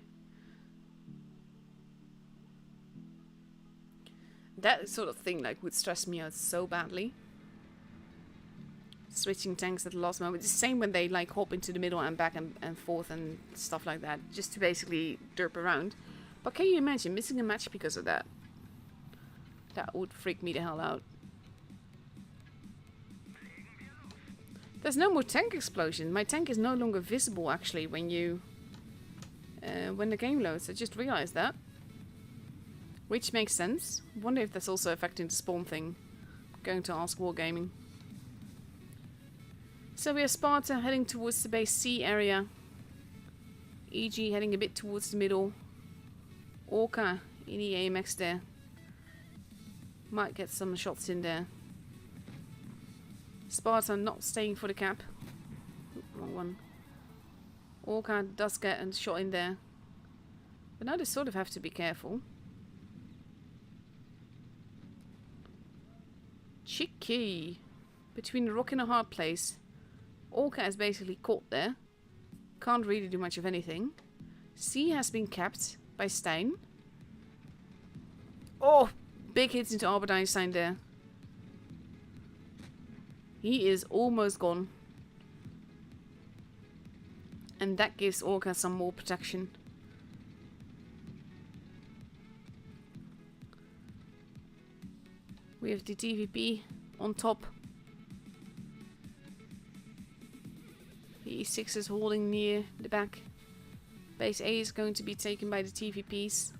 That sort of thing like would stress me out so badly. Switching tanks at the last moment. It's the same when they like hop into the middle and back and forth and stuff like that. Just to basically derp around. But can you imagine missing a match because of that? That would freak me the hell out. There's no more tank explosion. My tank is no longer visible actually when you... when the game loads. I just realized that. Which makes sense. Wonder if that's also affecting the spawn thing. Going to ask Wargaming. So we have Sparta heading towards the base C area. EG heading a bit towards the middle. Orca in the AMX there. Might get some shots in there. Sparta not staying for the cap. Oop, wrong one. Orca does get a shot in there. But now they sort of have to be careful. Cheeky. Between a rock and a hard place. Orca is basically caught there. Can't really do much of anything. C has been capped by Stein. Oh! Big hits into Albert Einstein there. He is almost gone. And that gives Orca some more protection. We have the TVP on top. The E6 is holding near the back. Base A is going to be taken by the TVPs.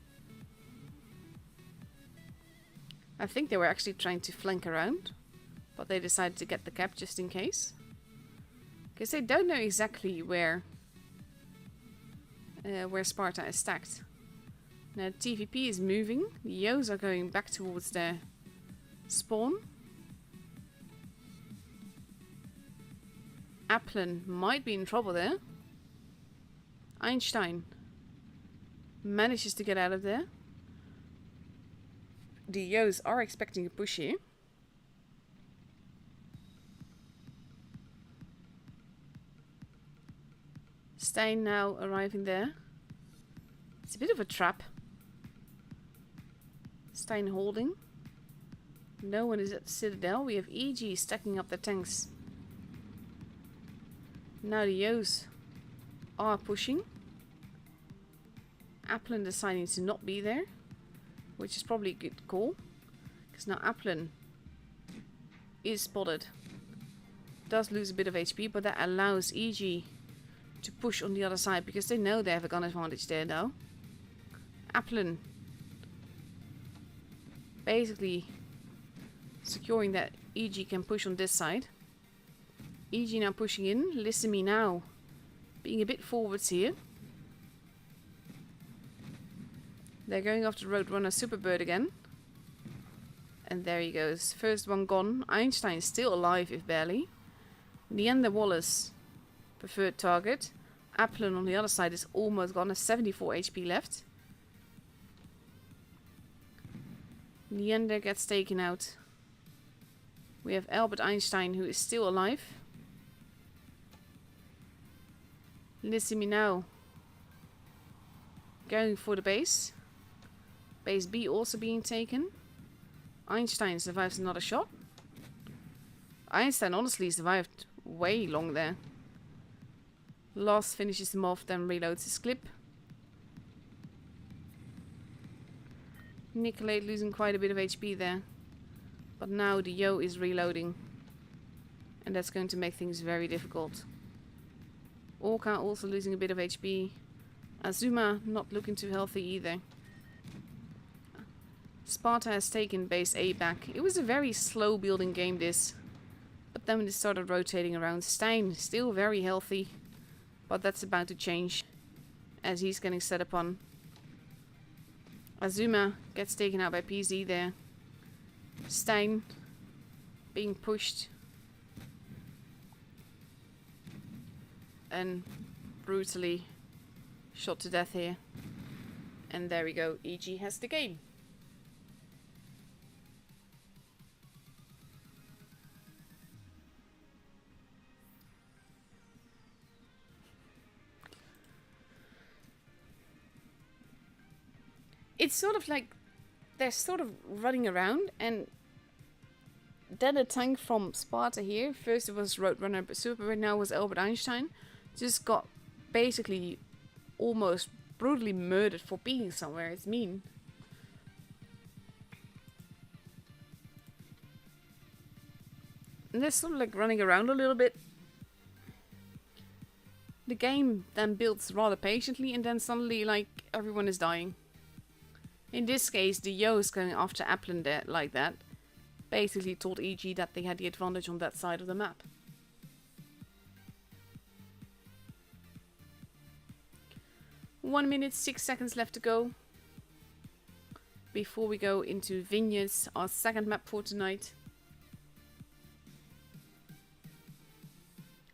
I think they were actually trying to flank around. But they decided to get the cap just in case. Because they don't know exactly where Sparta is stacked. Now the TVP is moving. The Yos are going back towards their spawn. Applin might be in trouble there. Einstein manages to get out of there. The Yos are expecting a push here. Stein now arriving there. It's a bit of a trap. Stein holding. No one is at the Citadel. We have EG stacking up the tanks. Now the Yos are pushing. Applin deciding to not be there. Which is probably a good call. Because now Applin is spotted. Does lose a bit of HP, but that allows EG to push on the other side because they know they have a gun advantage there now. Applin basically securing that EG can push on this side. EG now pushing in. Listen me now. Being a bit forwards here. They're going after Roadrunner Superbird again. And there he goes. First one gone. Einstein still alive, if barely. Neander Wallace, preferred target. Applin on the other side is almost gone. Has 74 HP left. Neander gets taken out. We have Albert Einstein, who is still alive. Listen me now. Going for the base. Base B also being taken. Einstein survives another shot. Einstein honestly survived way long there. Lost finishes him off, then reloads his clip. Nicolate losing quite a bit of HP there. But now the Yo is reloading. And that's going to make things very difficult. Orca also losing a bit of HP. Azuma not looking too healthy either. Sparta has taken base A back. It was a very slow building game, this. But then when it started rotating around, Stein still very healthy. But that's about to change as he's getting set upon. Azuma gets taken out by PZ there. Stein being pushed. And brutally shot to death here. And there we go, EG has the game. It's sort of like they're sort of running around, and then a tank from Sparta here, first it was Roadrunner, but super right now was Albert Einstein, just got basically almost brutally murdered for being somewhere. It's mean. And they're sort of like running around a little bit. The game then builds rather patiently, and then suddenly like everyone is dying. In this case, the Yo is going after Applin there like that. Basically told EG that they had the advantage on that side of the map. One minute, 6 seconds left to go. Before we go into Vineyards, our second map for tonight.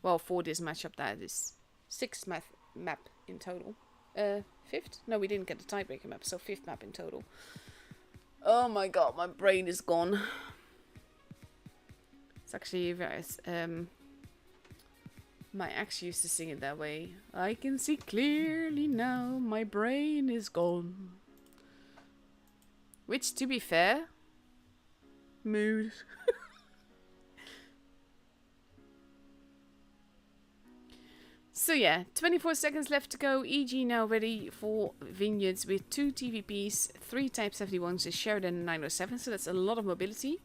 Well, for this matchup, that is 6th map in total. 5th? No, we didn't get the tiebreaker map, so 5th map in total. Oh my god, my brain is gone. It's actually very... my ex used to sing it that way. I can see clearly now, my brain is gone. Which, to be fair... Mood. So yeah, 24 seconds left to go. EG now ready for Vineyards with 2 TVPs, 3 Type 71s, a Sheridan 907, so that's a lot of mobility.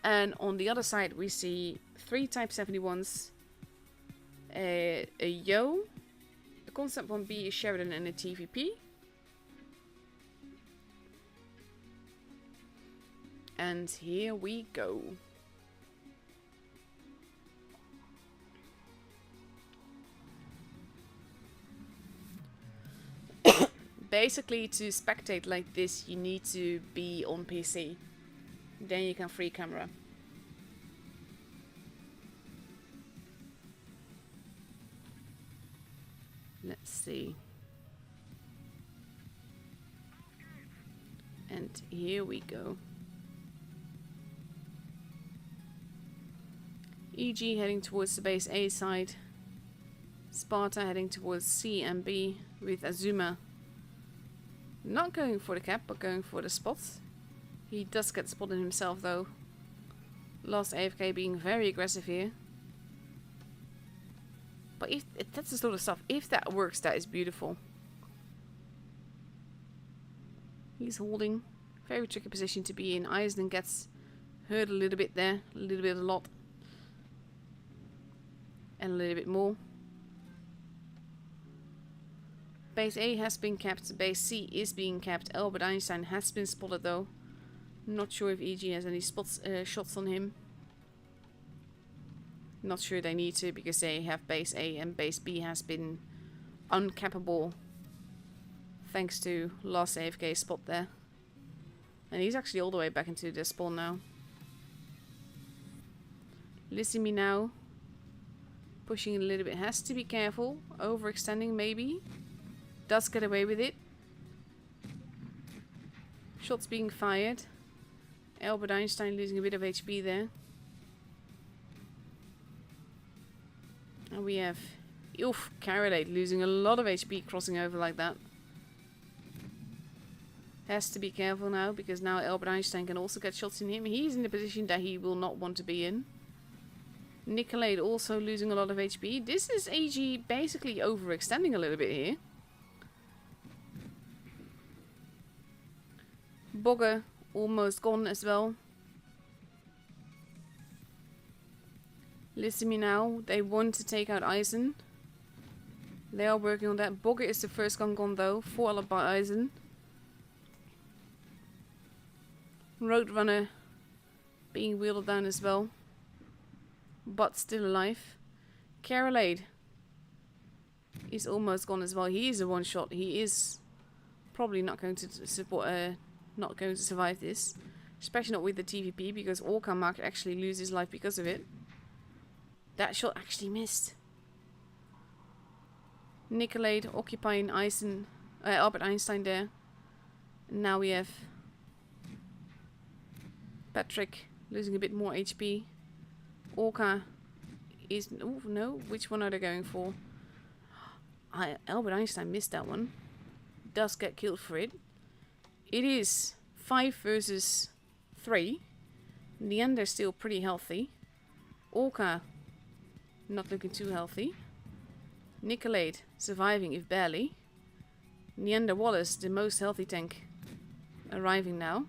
And on the other side we see 3 Type 71s, a Yo, a Concept 1B, a Sheridan and a TVP. And here we go. Basically, to spectate like this, you need to be on PC. Then you can free camera. Let's see. And here we go. EG heading towards the base A side. Sparta heading towards C and B with Azuma not going for the cap, but going for the spot. He does get spotted himself though. Lost AFK being very aggressive here. But if that's the sort of stuff, if that works, that is beautiful. He's holding. Very tricky position to be in. Eisen gets hurt a little bit there. A little bit, a lot. And a little bit more. Base A has been capped. Base C is being capped. Albert Einstein has been spotted though. Not sure if EG has any shots on him. Not sure they need to, because they have base A and base B has been uncappable. Thanks to last AFK spot there. And he's actually all the way back into the spawn now. Listen me now. Pushing a little bit. Has to be careful. Overextending maybe. Does get away with it. Shots being fired. Albert Einstein losing a bit of HP there. And we have Carolate losing a lot of HP crossing over like that. Has to be careful now, because now Albert Einstein can also get shots in him. He's in a position that he will not want to be in. Nicolade also losing a lot of HP. This is AG basically overextending a little bit here. Bogger almost gone as well. Listen me now. They want to take out Eisen. They are working on that. Bogger is the first gun gone though. Followed by Eisen. Roadrunner being wheeled down as well. But still alive. Carolade is almost gone as well. He is a one shot. He is probably not going to support not going to survive this. Especially not with the TVP, because Orca might actually lose his life because of it. That shot actually missed. Nicolade occupying Albert Einstein there. And now we have Patrick losing a bit more HP. Orca is... Oh, no. Which one are they going for? Albert Einstein missed that one. Does get killed for it. It is 5 versus 3. Neander still pretty healthy. Orca not looking too healthy. Nicolade surviving, if barely. Neander Wallace, the most healthy tank, arriving now.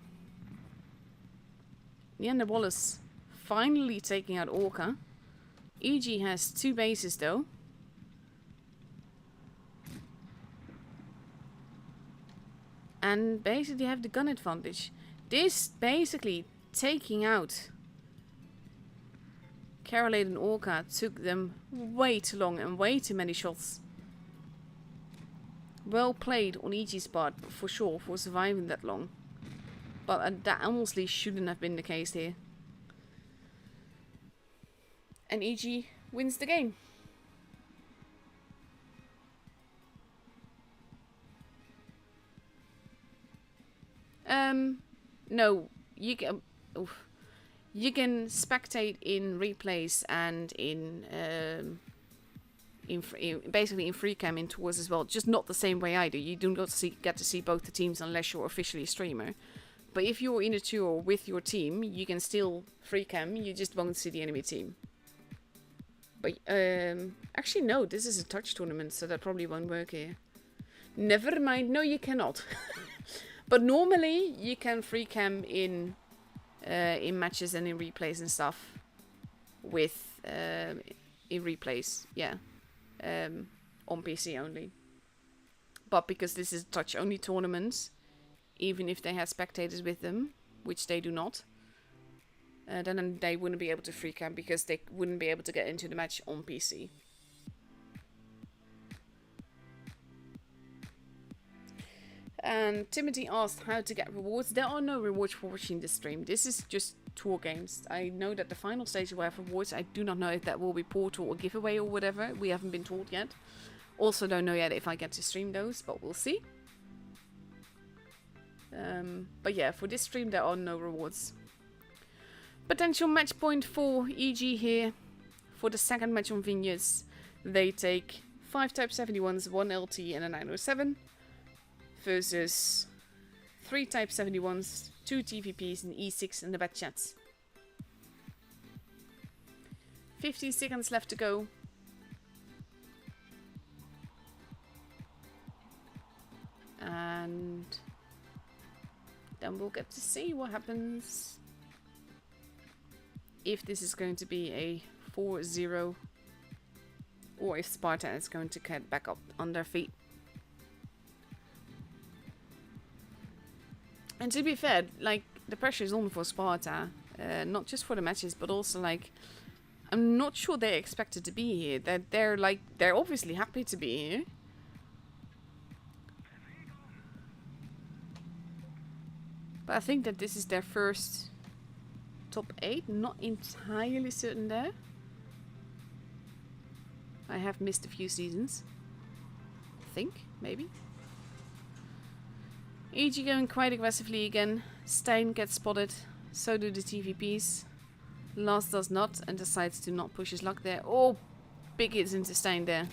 Neander Wallace finally taking out Orca. EG has 2 bases though. And basically have the gun advantage. This basically taking out Carolade and Orca took them way too long and way too many shots. Well played on EG's part, for sure, for surviving that long. But that honestly shouldn't have been the case here. And EG wins the game. No, you can... Oof. You can spectate in replays and basically in free cam in tours as well. Just not the same way I do. You do not get to see both the teams unless you're officially a streamer. But if you're in a tour with your team, you can still free cam. You just won't see the enemy team. But actually no, this is a touch tournament, so that probably won't work here. Never mind. No, you cannot. But normally you can free cam in matches and in replays and stuff with in replays, yeah, on PC only. But because this is a touch only tournament, even if they had spectators with them, which they do not, then they wouldn't be able to free cam because they wouldn't be able to get into the match on PC. And Timothy asked how to get rewards. There are no rewards for watching this stream. This is just tour games. I know that the final stage will have rewards. I do not know if that will be portal or giveaway or whatever. We haven't been told yet. Also don't know yet if I get to stream those, but we'll see. But yeah, for this stream there are no rewards. Potential match point for EG here. For the second match on Vineyards, they take 5 Type 71s, 1 LT and a 907. Versus 3 Type 71s, 2 TVPs, and E6 in the bad chats. 15 seconds left to go. And then we'll get to see what happens. If this is going to be a 4-0 or if Sparta is going to get back up on their feet. And to be fair, like, the pressure is on for Sparta, not just for the matches, but also, like, I'm not sure they're expected to be here. They're obviously happy to be here. But I think that this is their first top 8, not entirely certain there. I have missed a few seasons. I think, maybe. EG going quite aggressively again. Stein gets spotted. So do the TVPs. Last does not and decides to not push his luck there. Oh, big hits into Stein there.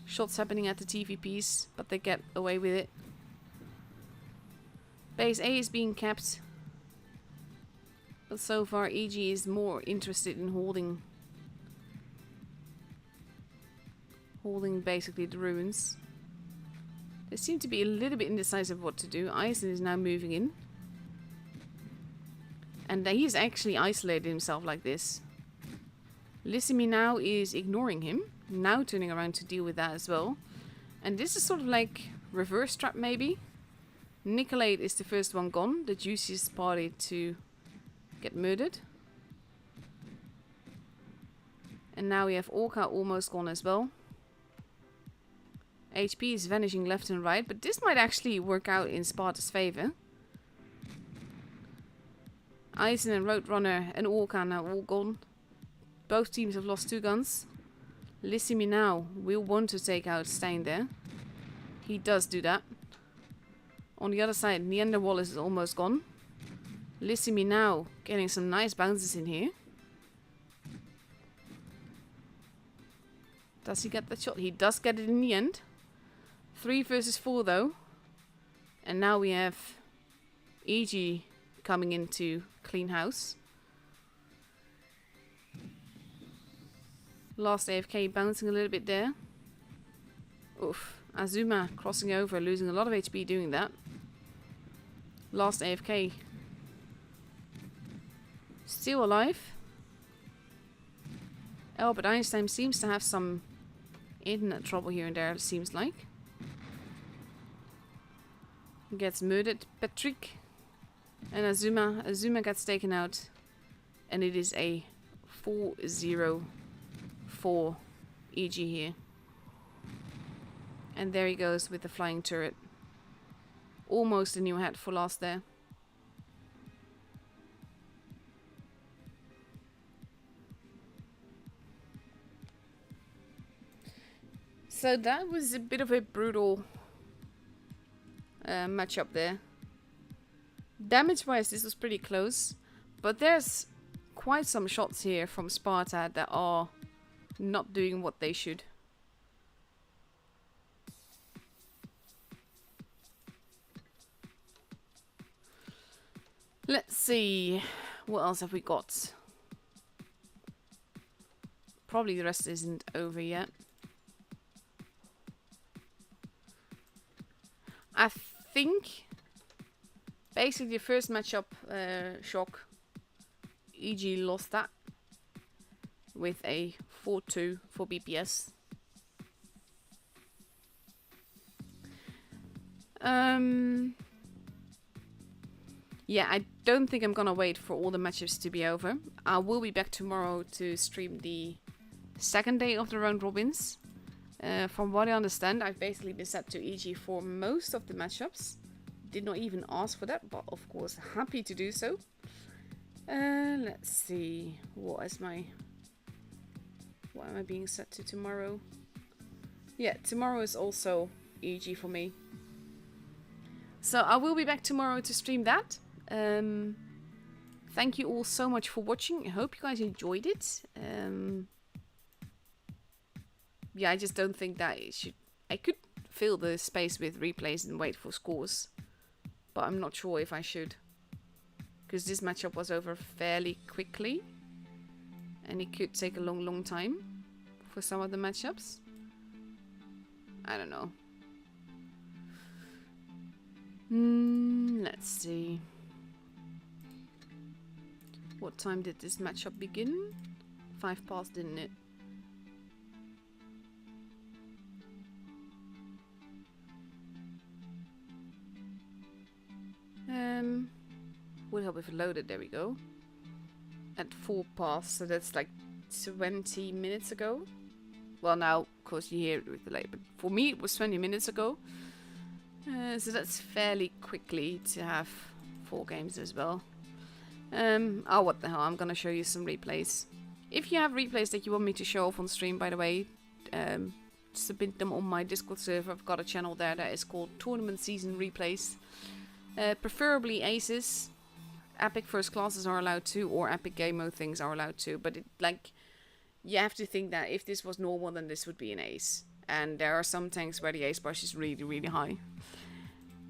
Shots happening at the TVPs, but they get away with it. Base A is being kept. But so far EG is more interested in holding basically the ruins. They seem to be a little bit indecisive what to do. Eisen is now moving in. And he's actually isolated himself like this. Lissimi now is ignoring him. Now turning around to deal with that as well. And this is sort of like reverse trap maybe. Nicolate is the first one gone, the juiciest party to get murdered. And now we have Orca almost gone as well. HP is vanishing left and right, but this might actually work out in Sparta's favor. Eisen and Roadrunner and Orca now all gone. Both teams have lost 2 guns. Listen me now, will want to take out Stein there. He does do that. On the other side, Neander Wallace is almost gone. Listen me now, getting some nice bounces in here. Does he get that shot? He does get it in the end. 3 versus 4 though. And now we have EG coming into clean house. Last AFK bouncing a little bit there. Oof. Azuma crossing over, losing a lot of HP doing that. Last AFK. Still alive. Albert Einstein seems to have some internet trouble here and there, it seems like. Gets murdered. Patrick. And Azuma gets taken out. And it is a 4-0 for EG here. And there he goes with the flying turret. Almost a new hat for last there. So that was a bit of a brutal matchup there. Damage wise this was pretty close. But there's quite some shots here from Sparta that are not doing what they should. Let's see, what else have we got? Probably the rest isn't over yet. I think basically the first matchup, Shock, EG lost that with a 4-2 for BPS. Yeah, I don't think I'm gonna wait for all the matchups to be over. I will be back tomorrow to stream the second day of the round robins. From what I understand, I've basically been set to EG for most of the matchups. Did not even ask for that, but of course happy to do so. Let's see, what am I being set to tomorrow? Yeah, tomorrow is also EG for me. So I will be back tomorrow to stream that. Thank you all so much for watching. I hope you guys enjoyed it. Yeah, I just don't think that it should... I could fill the space with replays and wait for scores. But I'm not sure if I should. Because this matchup was over fairly quickly. And it could take a long time for some of the matchups. I don't know. Let's see. What time did this matchup begin? 5 past, didn't it? Would help if it loaded. There we go. At 4 past, so that's like 20 minutes ago. Well, now, of course, you hear it with the late, but for me it was 20 minutes ago. So that's fairly quickly to have 4 games as well. Oh, what the hell, I'm gonna show you some replays. If you have replays that you want me to show off on stream, by the way, submit them on my Discord server. I've got a channel there that is called Tournament Season Replays. Preferably aces. Epic first classes are allowed to, or epic game mode things are allowed to, but it, like, you have to think that if this was normal, then this would be an ace. And there are some tanks where the ace brush is really high.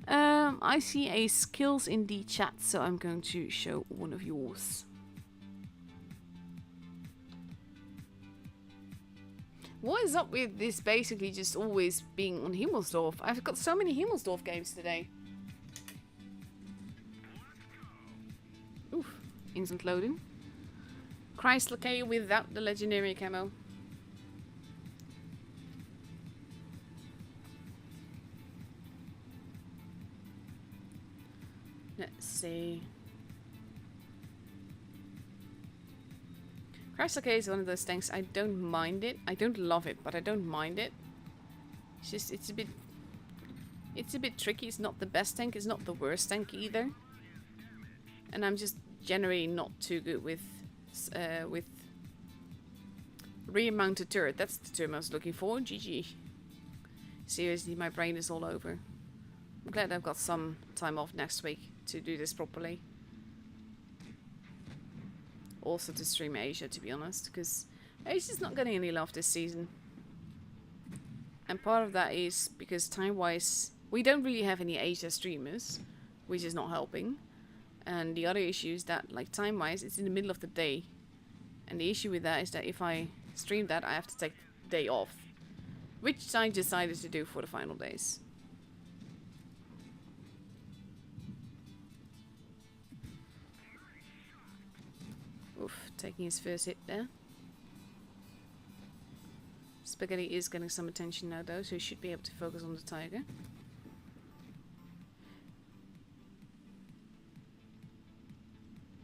I see a skills in the chat, so I'm going to show one of yours. What is up with this basically just always being on Himmelsdorf? I've got so many Himmelsdorf games today. Oof, instant loading. Chrysler K without the legendary camo. see. Chrysler K is one of those tanks. I don't mind it. I don't love it, but I don't mind it. It's just it's a bit tricky. It's not the best tank. It's not the worst tank either. And I'm just generally not too good with rear-mounted turret. That's the term I was looking for. GG. Seriously, my brain is all over. I'm glad I've got some time off next week to do this properly. Also to stream Asia, to be honest, because Asia's not getting any love this season. And part of that is because time-wise, we don't really have any Asia streamers, which is not helping. And the other issue is that, like, time-wise, it's in the middle of the day. And the issue with that is that if I stream that, I have to take the day off. Which I decided to do for the final days. Oof, taking his first hit there. Spaghetti is getting some attention now though, so he should be able to focus on the tiger.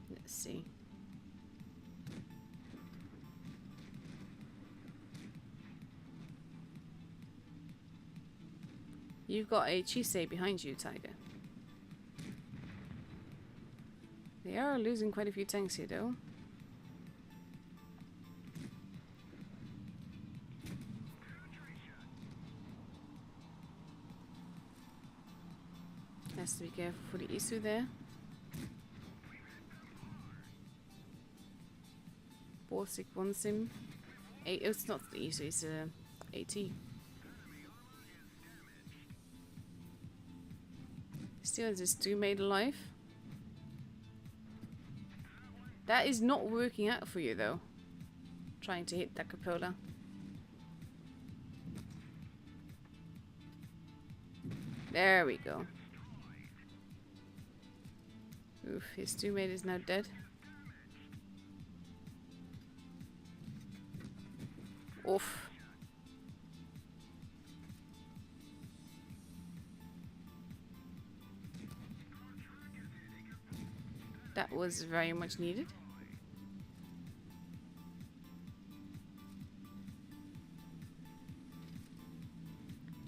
Let's see. You've got a Chisei behind you, tiger. They are losing quite a few tanks here though. Has to be careful for the Isu there. Borsig wants him. It's not the Isu, it's AT. Still has his 2 mate alive. That is not working out for you though. Trying to hit that cupola. There we go. Oof, his 2 mate is now dead. Oof. That was very much needed.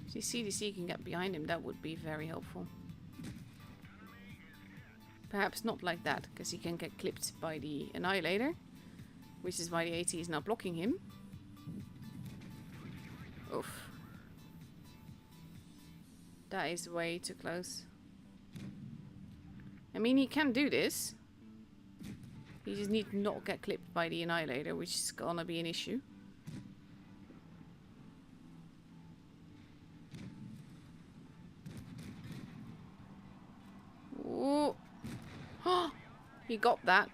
If the CDC can get behind him, that would be very helpful. Perhaps not like that, because he can get clipped by the Annihilator, which is why the AT is now blocking him. Oof. That is way too close. I mean, he can do this. He just needs to not get clipped by the Annihilator, which is gonna be an issue. Ooh. He got that.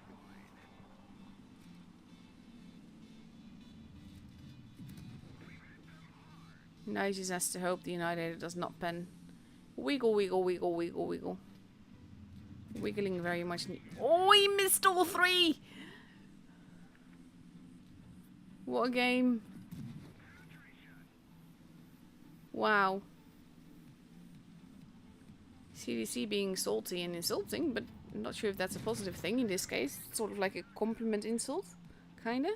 Now he just has to hope the Annihilator does not pen. Wiggle, wiggle, wiggle, wiggle, wiggle. Wiggling very much. Oh, he missed all 3! What a game. Wow. CDC being salty and insulting, but I'm not sure if that's a positive thing in this case. It's sort of like a compliment insult, kinda.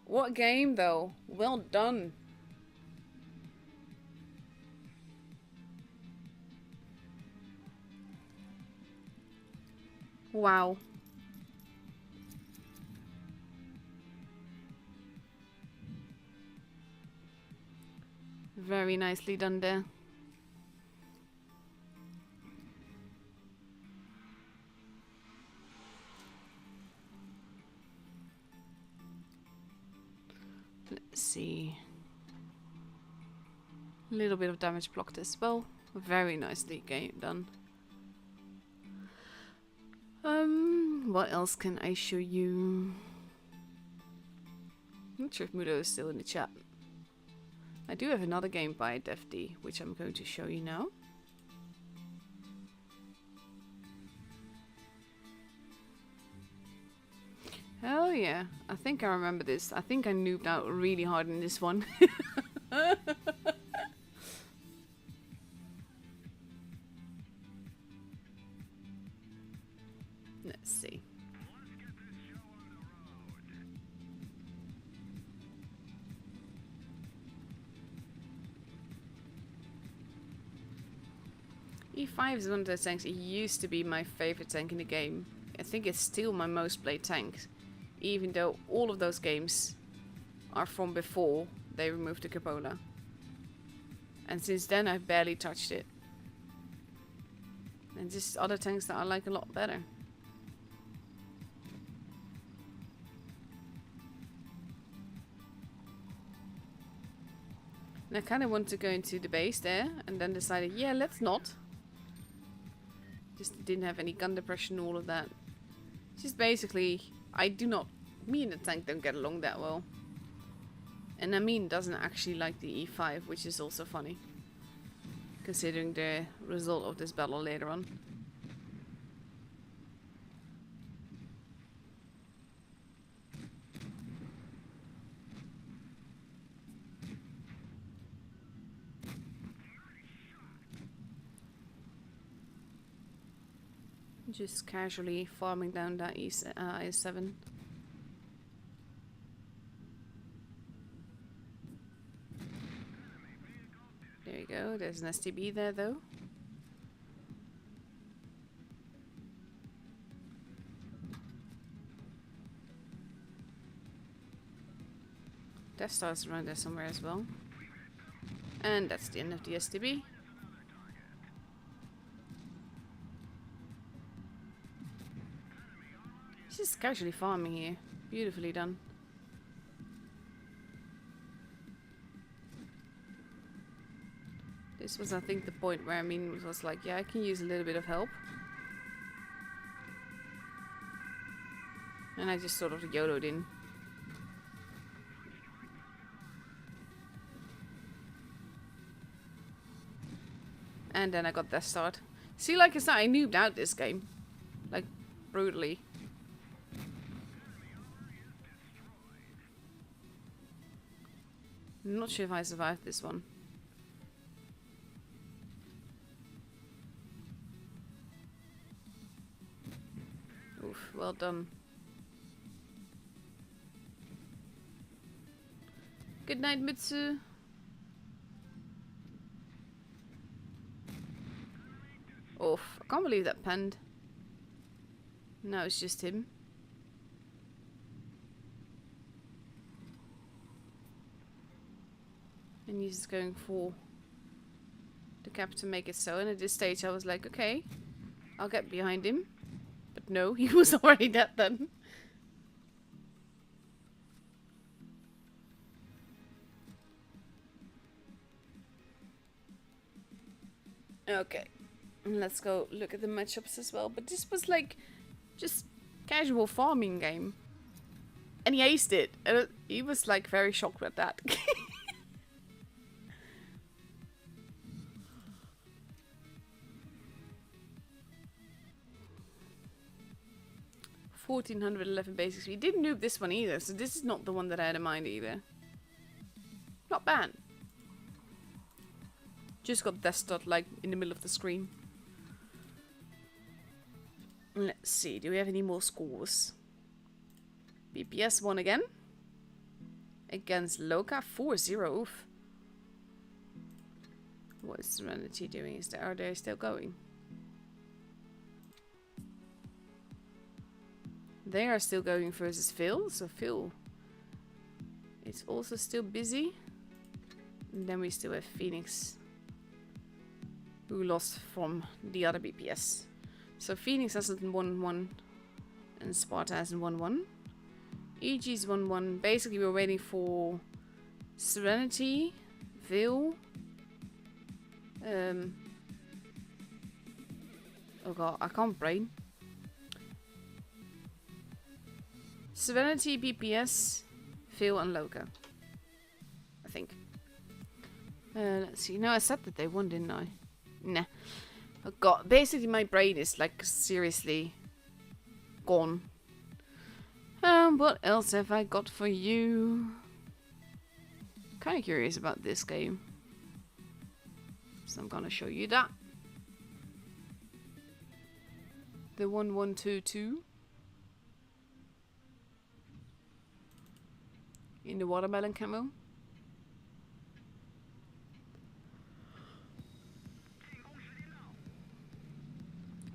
What a game though. Well done. Wow. Very nicely done there. Let's see. A little bit of damage blocked as well. Very nicely done. What else can I show you? I'm not sure if Mudo is still in the chat. I do have another game by DefD, which I'm going to show you now. Oh yeah, I think I remember this. I think I noobed out really hard in this one. Let's see. E5 is one of those tanks. It used to be my favorite tank in the game. I think it's still my most played tank. Even though all of those games are from before they removed the cupola. And since then I've barely touched it. And just other tanks that I like a lot better. And I kind of wanted to go into the base there, and then decided, yeah, let's not. Just didn't have any gun depression, all of that. Just basically, me and the tank don't get along that well. And Amin doesn't actually like the E5, which is also funny. Considering the result of this battle later on. Just casually farming down that E7. There you go, there's an STB there though. Death Star's around there somewhere as well. And that's the end of the STB. He's just casually farming here. Beautifully done. This was, I think, the point where Amin was like, yeah, I can use a little bit of help. And I just sort of YOLO'd in. And then I got that start. See, like I said, I noobed out this game. Like, brutally. I'm not sure if I survived this one. Oof, well done. Good night, Mitsu. Oof, I can't believe that panned. No, it's just him. And he's just going for the cap to make it so. And at this stage I was like, okay, I'll get behind him. But no, he was already dead then. Okay, let's go look at the matchups as well. But this was like just casual farming game. And he aced it. And he was like very shocked with that. 1411 basic speed. Didn't noob this one either, so this is not the one that I had in mind either. Not bad. Just got death dot like in the middle of the screen. Let's see, do we have any more scores? BPS won again. Against Loka 4-0. Oof. What is Serenity doing? Are they still going? They are still going versus Phil, so Phil is also still busy. And then we still have Phoenix, who lost from the other BPS. So Phoenix hasn't won 1, and Sparta hasn't won 1. EG's won 1. Basically, we're waiting for Serenity, Phil. Oh god, I can't brain. Serenity, BPS, Phil, and Loka. I think. Let's see. No, I said that they won, didn't I? Nah. Oh god. Basically, my brain is like seriously gone. What else have I got for you? Kind of curious about this game, so I'm gonna show you that. the 1122 in the watermelon camo.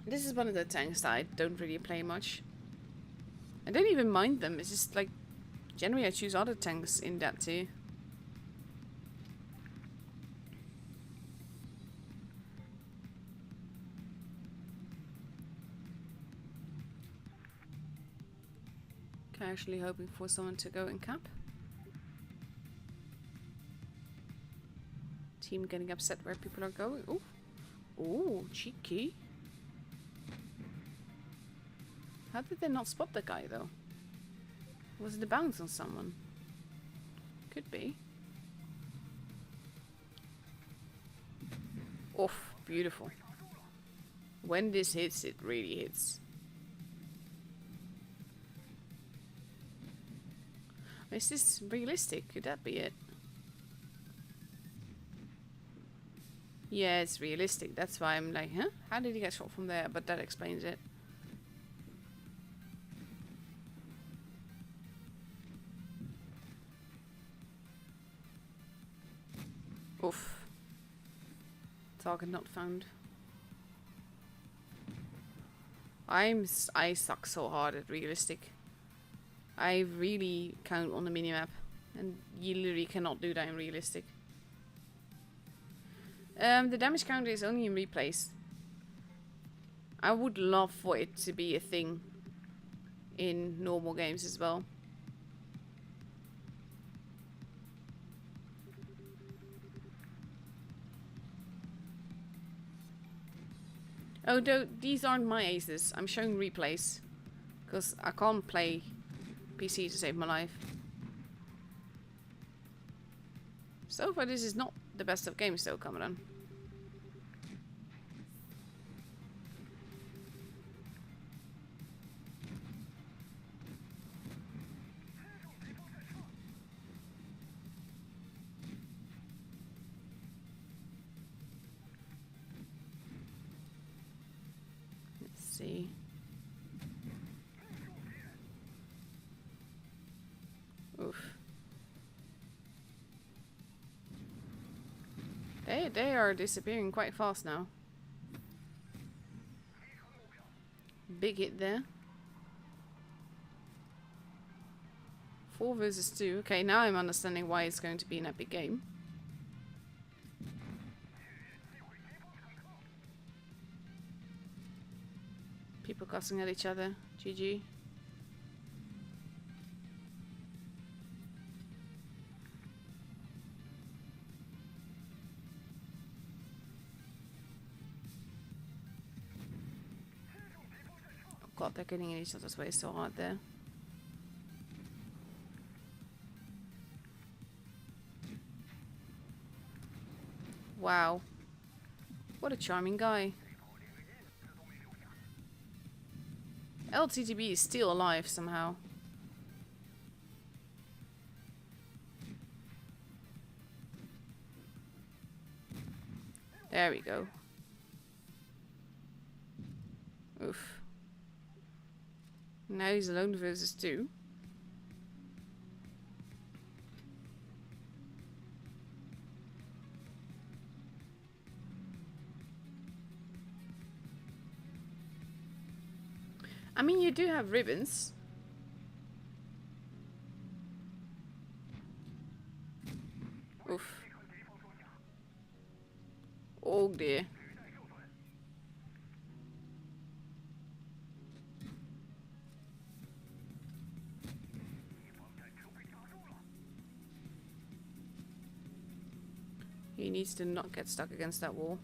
This is one of the tanks that I don't really play much. I don't even mind them, it's just like, generally I choose other tanks in that too. Casually hoping for someone to go in cap. Team getting upset where people are going. Ooh. Ooh, cheeky. How did they not spot the guy though? Was it a bounce on someone? Could be. Oof, beautiful. When this hits, it really hits. Is this realistic? Could that be it? Yeah, it's realistic. That's why I'm like, huh? How did he get shot from there? But that explains it. Oof. Target not found. I suck so hard at realistic. I really count on the minimap, and you literally cannot do that in realistic. The damage counter is only in replays. I would love for it to be a thing in normal games as well. Oh, these aren't my aces. I'm showing replays. Because I can't play PC to save my life. So far this is not the best of games though, Cameron. Let's see. Oof. They are disappearing quite fast now. Big hit there. 4 versus 2. Okay, now I'm understanding why it's going to be an epic game. People cussing at each other. GG. God, they're getting in each other's way so hard there. Wow. What a charming guy. LTTB is still alive somehow. There we go. Oof. Now he's alone versus 2. I mean, you do have ribbons. Oof. Oh dear. He needs to not get stuck against that wall.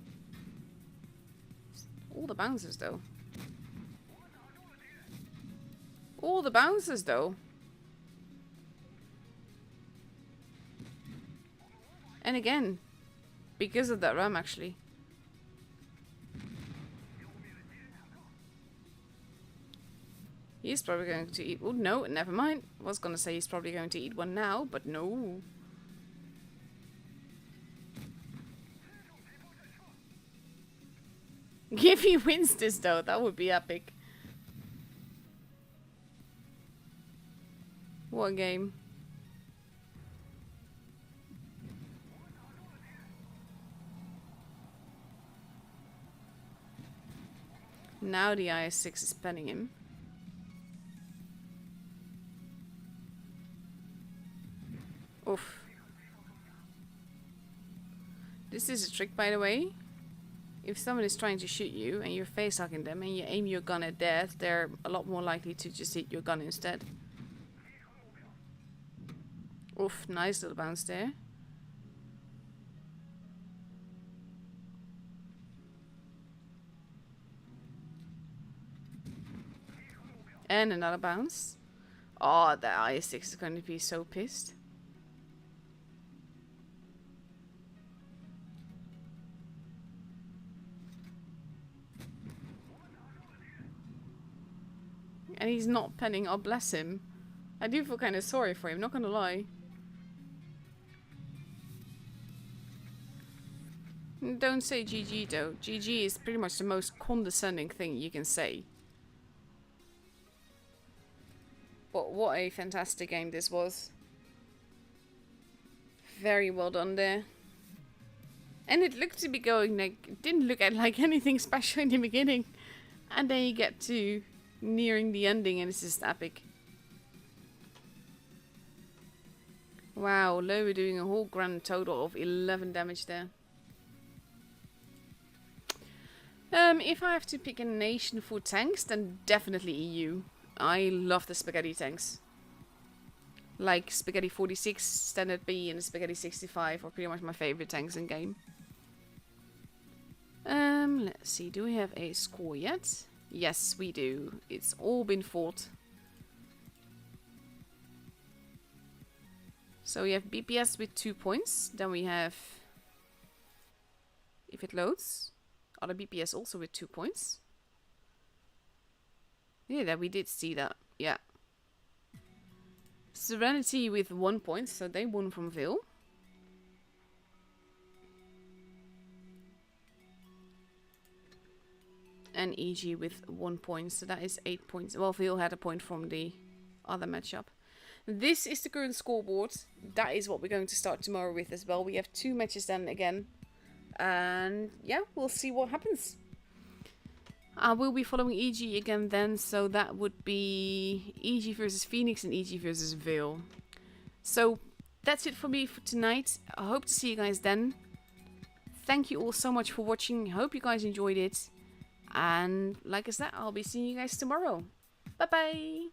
All the bouncers though. All the bouncers though. And again, because of that ram actually. He's probably going to eat. Oh no, never mind. I was gonna say he's probably going to eat one now, but no. If he wins this though, that would be epic. What game? Now the IS-6 is penning him. Oof. This is a trick, by the way. If someone is trying to shoot you and you're face-hugging them and you aim your gun at that, they're a lot more likely to just hit your gun instead. Oof, nice little bounce there. And another bounce. Oh, the IS-6 is going to be so pissed. And he's not penning. Oh, bless him. I do feel kind of sorry for him, not gonna lie. Don't say GG though. GG is pretty much the most condescending thing you can say. But what a fantastic game this was. Very well done there. And it looked to be going like, it didn't look like anything special in the beginning. And then you get to nearing the ending and it's just epic. Wow, Lowe doing a whole grand total of 11 damage there. If I have to pick a nation for tanks, then definitely EU. I love the spaghetti tanks. Like Spaghetti 46, Standard B, and Spaghetti 65 are pretty much my favorite tanks in game. Let's see, do we have a score yet? Yes, we do. It's all been fought. So we have BPS with 2 points. Then we have, if it loads, other BPS also with 2 points. Yeah, that we did see that. Yeah. Serenity with 1 point, so they won from Ville. And EG with 1 point, so that is 8 points. Well, Ville had a point from the other matchup. This is the current scoreboard. That is what we're going to start tomorrow with as well. We have 2 matches then again. And yeah, we'll see what happens. I will be following EG again then, so that would be EG versus Phoenix and EG versus Ville. So that's it for me for tonight. I hope to see you guys then. Thank you all so much for watching. Hope you guys enjoyed it. And like I said, I'll be seeing you guys tomorrow. Bye bye!